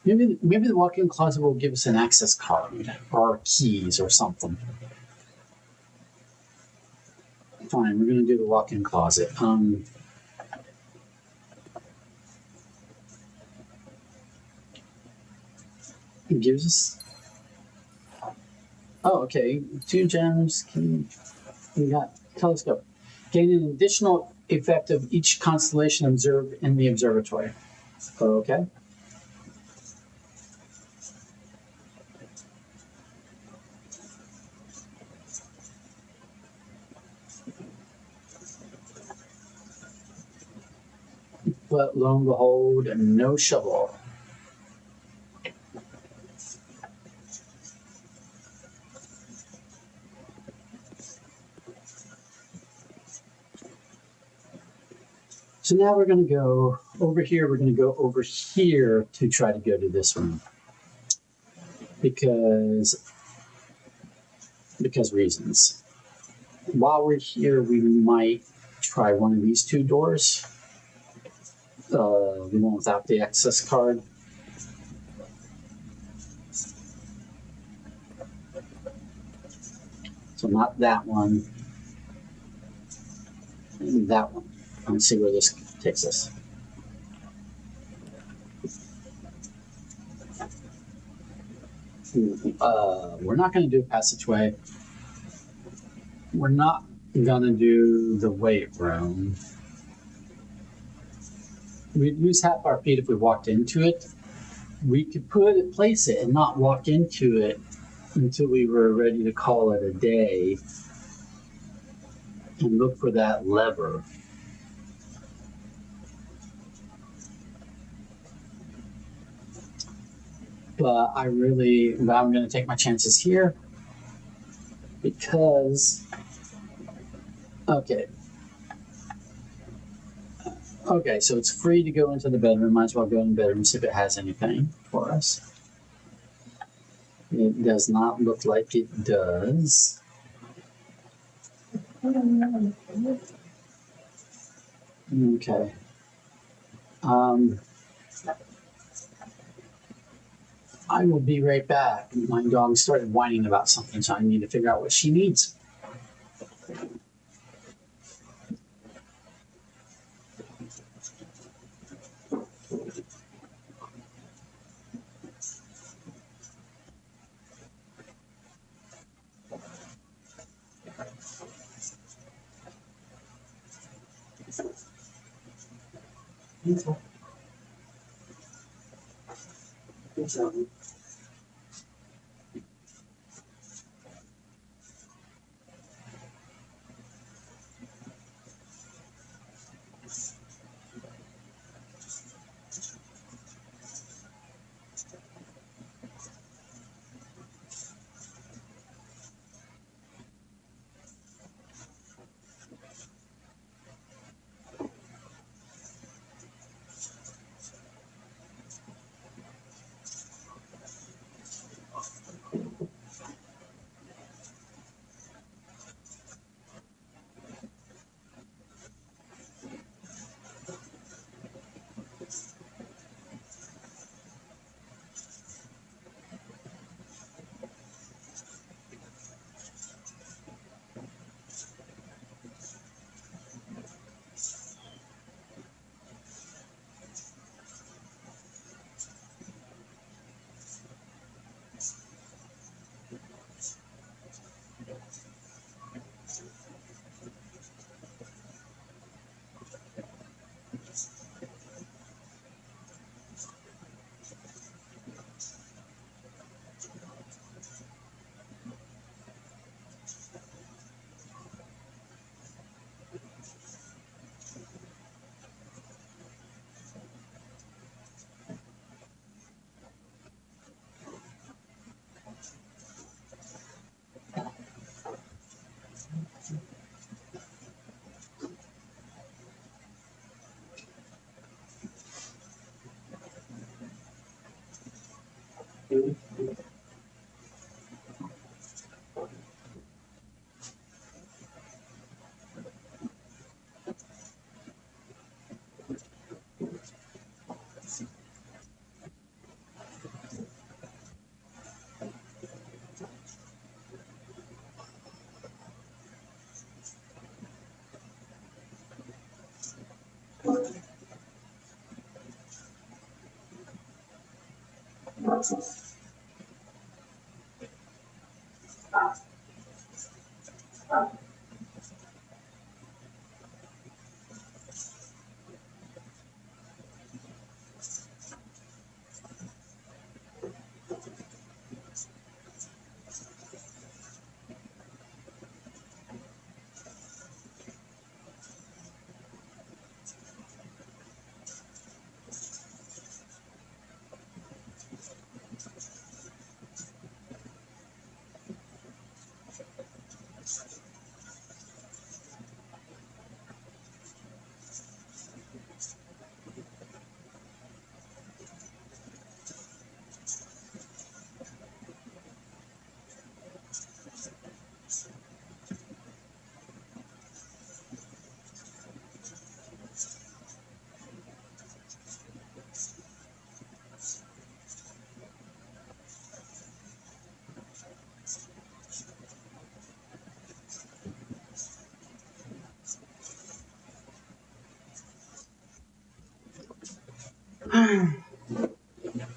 Maybe the walk-in closet will give us an access card or keys or something. Fine, we're going to do the walk-in closet. It gives us. Oh, okay. 2 gems. We got telescope. Gain an additional effect of each constellation observed in the observatory. Okay. But lo and behold, no shovel. So now we're going to go over here. We're going to go over here to try to go to this room. Because reasons. While we're here, we might try one of these 2 doors. The one without the access card. So not that one. And that one. Let's see where this takes us. We're not going to do a passageway. We're not going to do the weight room. We'd lose half our feet if we walked into it. we could place it and not walk into it until we were ready to call it a day and look for that lever. But I'm going to take my chances here because, okay. Okay, so it's free to go into the bedroom. Might as well go in the bedroom and see if it has anything for us. It does not look like it does. Okay. I will be right back. My dog started whining about something, so I need to figure out what she needs.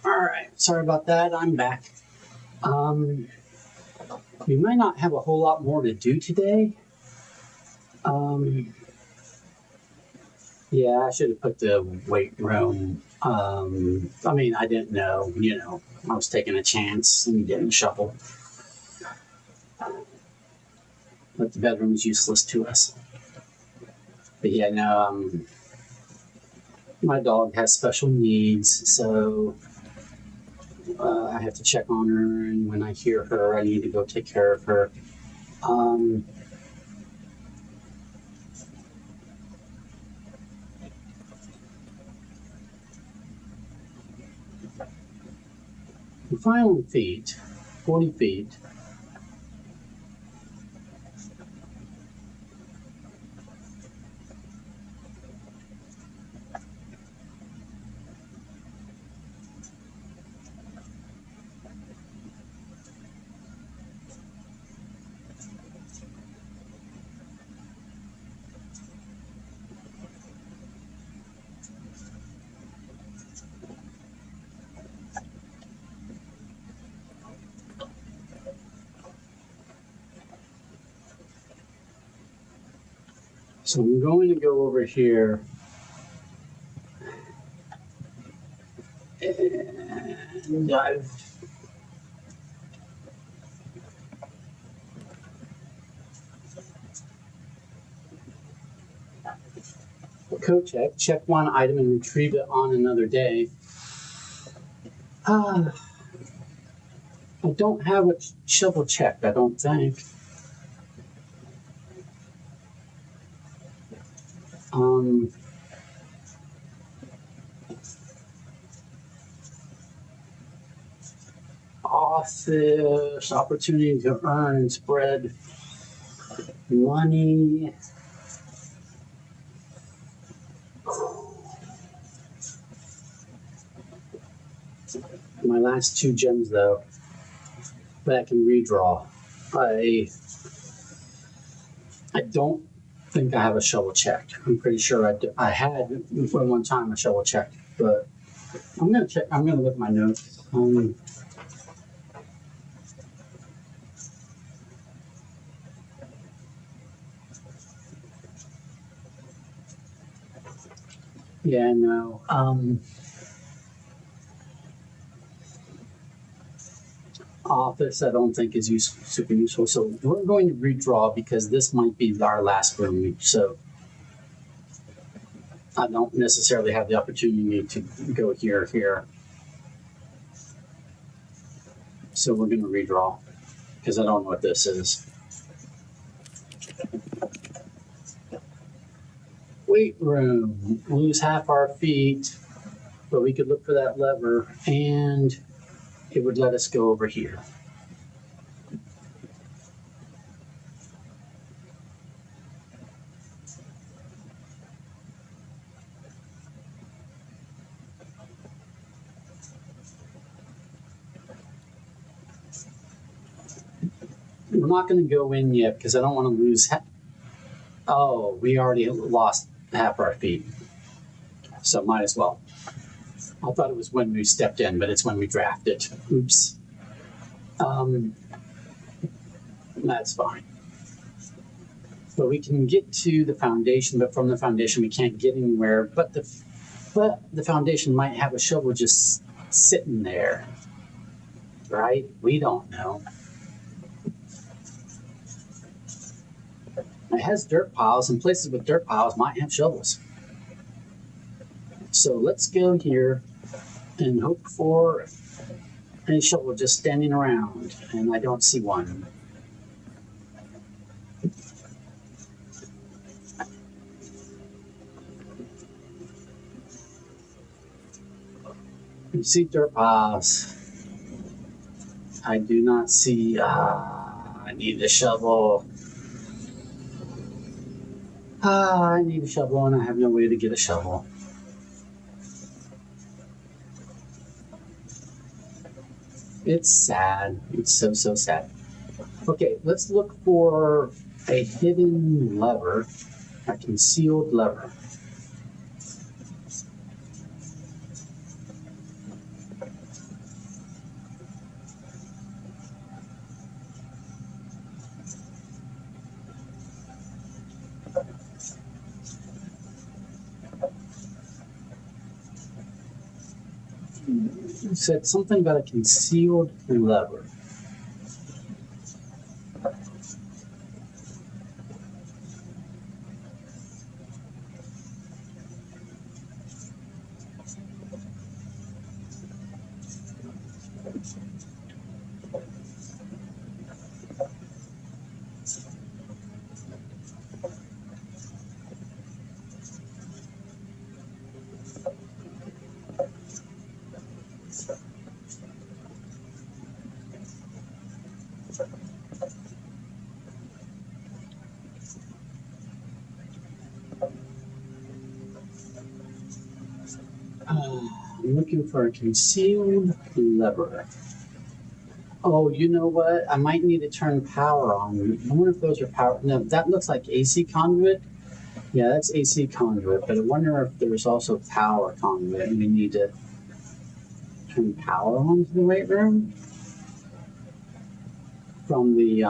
All right, sorry about that. I'm back. We might not have a whole lot more to do today. Yeah, I should have put the weight room. I mean, I didn't know, I was taking a chance and getting a shovel. But the bedroom is useless to us. But yeah, no, my dog has special needs, so I have to check on her, and when I hear her, I need to go take care of her. Um, the final feet, 40 feet. So I'm going to go over here and check one item and retrieve it on another day. I don't have a shovel checked, I don't think. Office, opportunity to earn and spread money. My last 2 gems, though, but I can redraw. I don't think I have a shovel checked. I'm pretty sure I had for one time a shovel checked, but I'm gonna check. I'm gonna look at my notes. Yeah, no. Office, I don't think is super useful. So we're going to redraw because this might be our last room. So I don't necessarily have the opportunity to go here. So we're going to redraw because I don't know what this is. Weight room. Lose half our feet, but we could look for that lever and it would let us go over here. We're not going to go in yet because I don't want to lose. Oh, we already lost half our feet, so might as well. I thought it was when we stepped in, but it's when we drafted. Oops. That's fine. But we can get to the foundation, but from the foundation we can't get anywhere. But the foundation might have a shovel just sitting there, right? We don't know. It has dirt piles, and places with dirt piles might have shovels. So let's go here and hope for a shovel just standing around, and I don't see one. You see dirt piles. I do not see. I need a shovel. I need a shovel, and I have no way to get a shovel. It's sad. It's so sad. Okay, let's look for a hidden lever, a concealed lever. You said something about a concealed lever. I'm looking for a concealed lever. Oh, you know what? I might need to turn power on. I wonder if those are power. No, that looks like AC conduit. Yeah, that's AC conduit, but I wonder if there's also power conduit and we need to turn power on to the weight room from the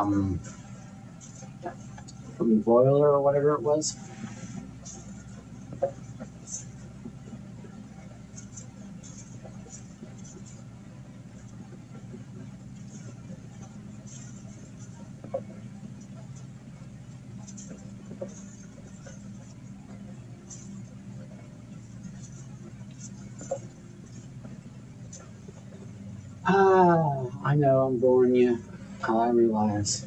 boiler or whatever it was. I know I'm boring you. I realize.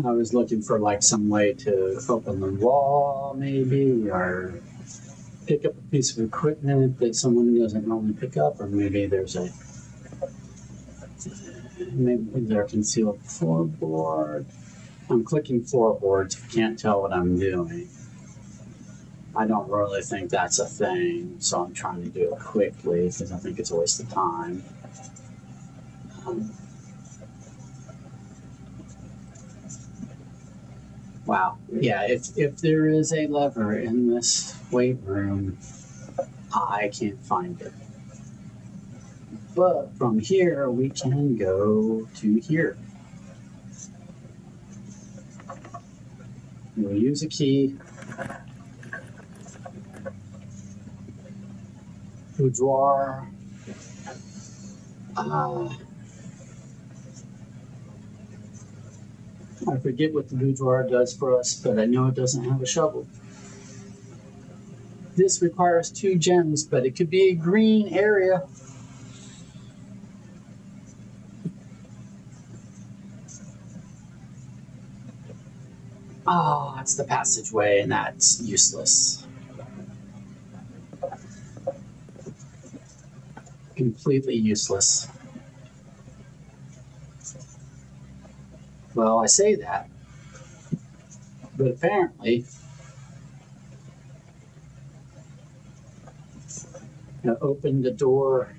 I was looking for like some way to open the wall, maybe, or pick up a piece of equipment that someone doesn't normally pick up, or maybe there's a concealed floorboard. I'm clicking floorboards. Can't tell what I'm doing. I don't really think that's a thing, so I'm trying to do it quickly because I think it's a waste of time. Wow. Yeah, if there is a lever in this weight room, I can't find it. But from here, we can go to here. We'll use a key. Boudoir. I forget what the boudoir does for us, but I know it doesn't have a shovel. This requires 2 gems, but it could be a green area. Oh, that's the passageway, and that's useless. Completely useless. Well, I say that, but apparently, I opened the door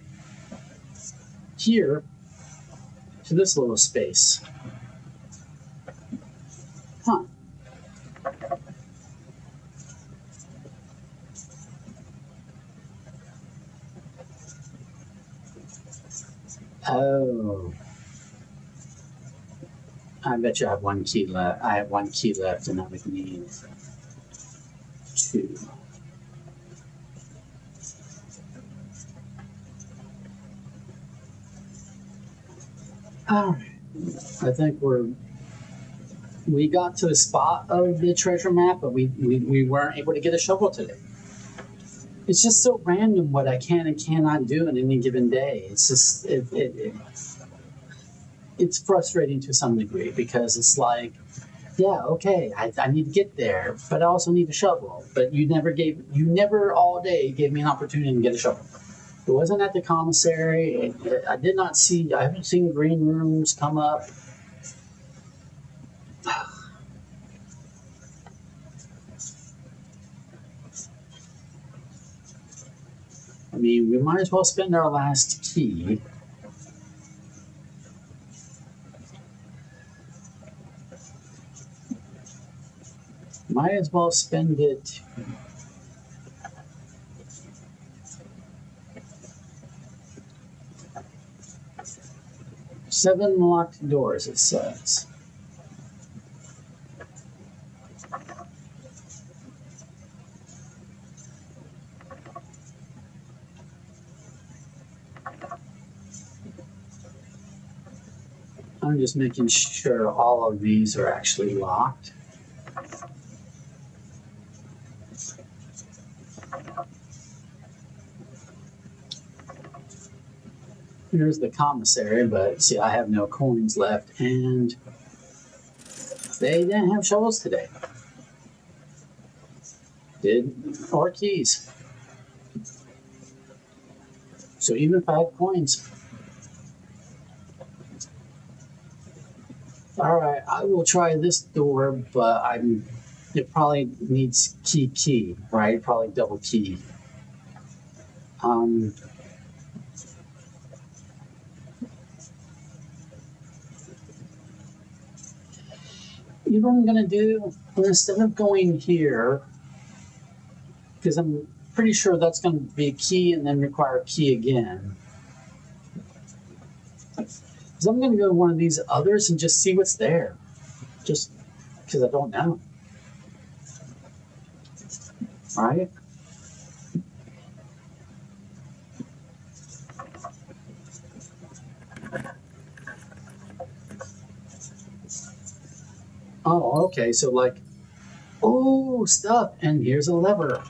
here to this little space. Huh. Oh. I bet you I have 1 key left. I have 1 key left, and I would need 2. All right. I think we got to the spot of the treasure map, but we weren't able to get a shovel today. It's just so random what I can and cannot do in any given day. It's just it's frustrating to some degree because it's like, yeah, okay, I need to get there, but I also need a shovel. But you never all day gave me an opportunity to get a shovel. It wasn't at the commissary. I haven't seen green rooms come up. I mean, we might as well spend our last key. Might as well spend it. Seven locked doors, it says. I'm just making sure all of these are actually locked. Here's the commissary, but see, I have no coins left, and they didn't have shovels today. Or keys. So even if I had coins. All right, I will try this door, but it probably needs key, right? Probably double key. You know what I'm gonna do? Instead of going here, because I'm pretty sure that's gonna be a key and then require a key again. So I'm gonna go to one of these others and just see what's there. Just because I don't know. All right. Oh, okay. So like, oh, stuff, and here's a lever.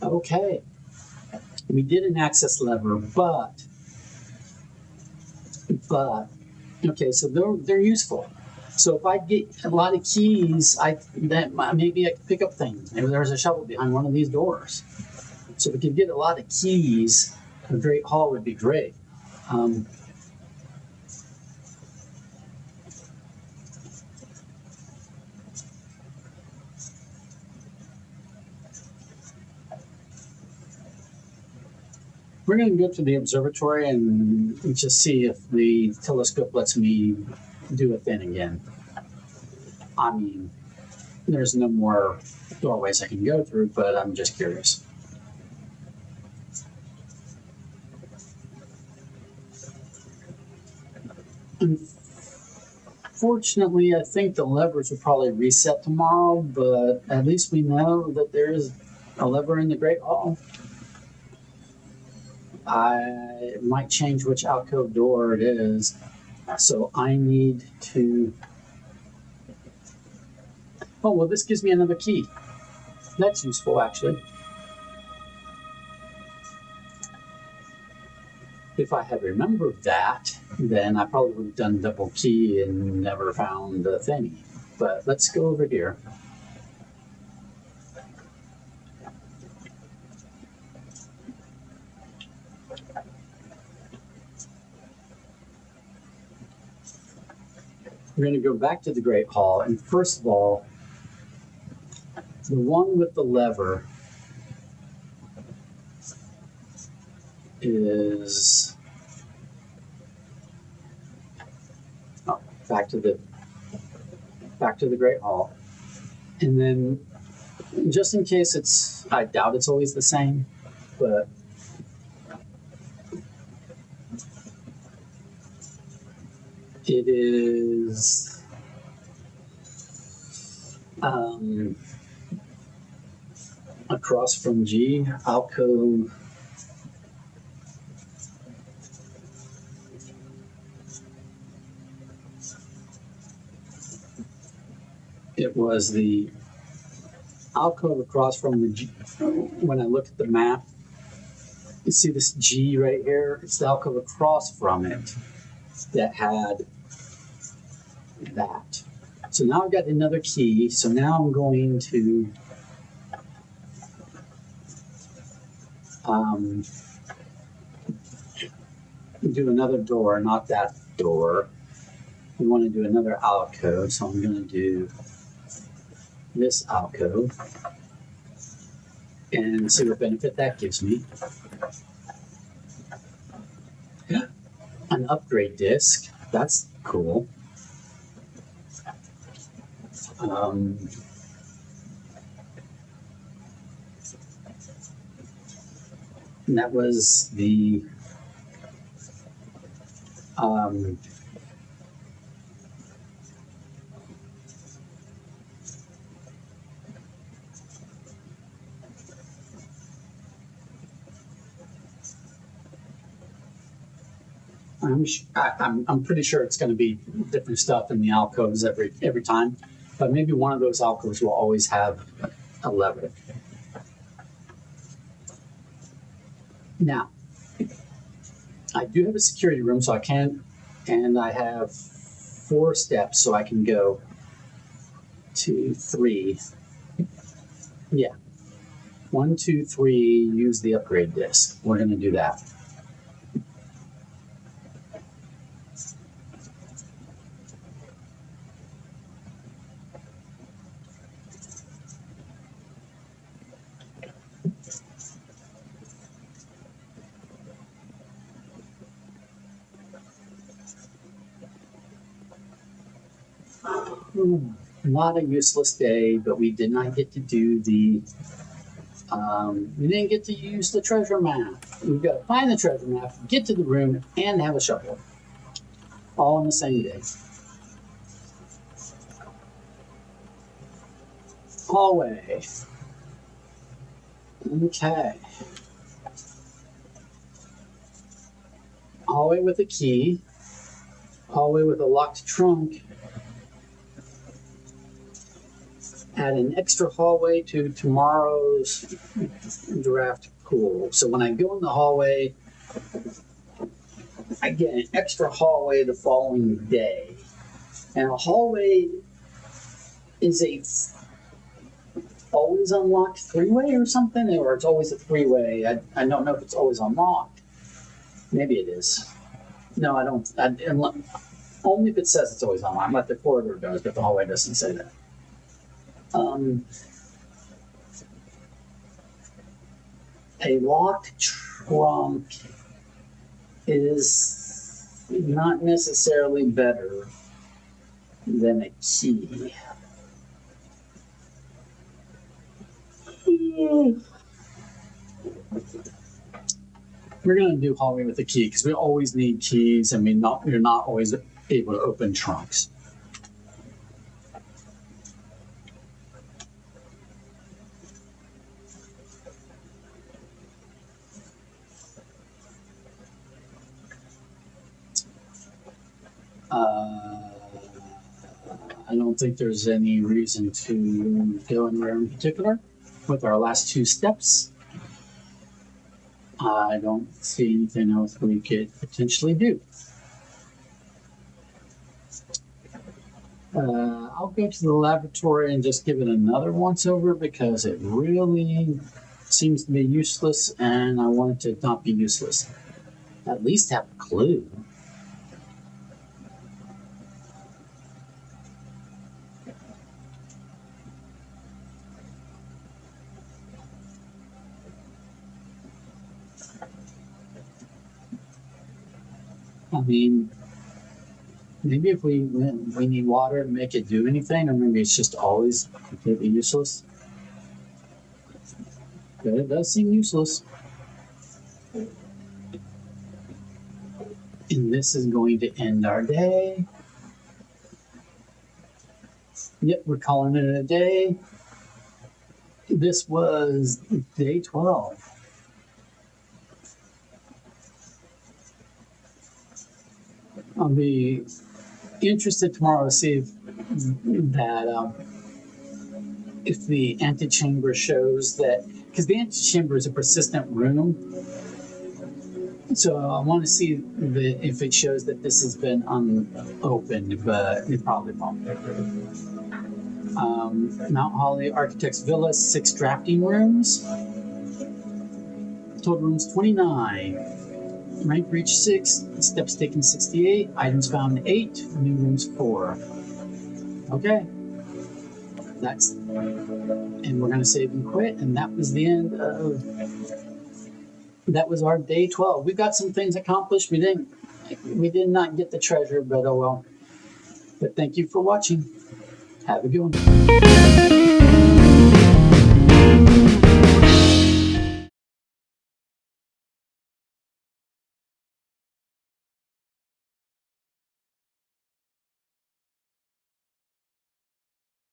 Okay. We did an access lever, but okay, so they're useful. So if I get a lot of keys, maybe I can pick up things. Maybe there's a shovel behind one of these doors. So if we could get a lot of keys, a Great Hall would be great. We're going to go to the observatory and just see if the telescope lets me do a thing again. I mean, there's no more doorways I can go through, but I'm just curious. Unfortunately, I think the levers will probably reset tomorrow, but at least we know that there is a lever in the Great Hall. I might change which alcove door it is, so I need to. Oh, well, this gives me another key. That's useful, actually. If I had remembered that, then I probably would have done double key and never found the thing. But let's go over here. We're going to go back to the Great Hall, and first of all, the one with the lever is back to the Great Hall, and then just in case I doubt it's always the same, but it is across from G, alcove. It was the alcove across from the G. When I look at the map, you see this G right here? It's the alcove across from it that had that. So now I've got another key. So now I'm going to do another door, not that door. We want to do another alcove, so I'm going to do this alcove and see what benefit that gives me. An upgrade disc, that's cool. And that was the I'm pretty sure it's going to be different stuff in the alcoves every time, but maybe one of those alcoves will always have a lever. Now, I do have a security room, so I can, and I have 4 steps, so I can go 2, 3. Yeah, 1, 2, 3. Use the upgrade disc. We're going to do that. Not a useless day, but we did not get to do the. We didn't get to use the treasure map. We've got to find the treasure map, get to the room, and have a shovel. All in the same day. Hallway. Okay. Hallway with a key. Hallway with a locked trunk. Add an extra hallway to tomorrow's draft pool. So when I go in the hallway, I get an extra hallway the following day. And a hallway is a always unlocked 3-way or something, or it's always a 3-way. I don't know if it's always unlocked. Maybe it is. No, I don't. Only if it says it's always unlocked. Like the corridor does, but the hallway doesn't say that. A locked trunk is not necessarily better than a key. We're going to do hallway with a key because we always need keys, and you're not always able to open trunks. I don't think there's any reason to go anywhere in particular with our last 2 steps. I don't see anything else we could potentially do. I'll go to the laboratory and just give it another once over because it really seems to be useless, and I want it to not be useless. At least have a clue. I mean, maybe if we need water to make it do anything, or maybe it's just always completely useless. But it does seem useless. And this is going to end our day. Yep, we're calling it a day. This was day 12. I'll be interested tomorrow to see if the antechamber shows that, because the antechamber is a persistent room. So I want to see if it shows that this has been unopened, but it probably won't. Mount Holly Architects Villa, 6 drafting rooms. Total rooms 29. Rank reached 6. Steps taken 68. Items found 8. New rooms 4. Okay. And we're going to save and quit. And that was the end of. That was our day 12. We got some things accomplished. We did not get the treasure, but oh well. But thank you for watching. Have a good one.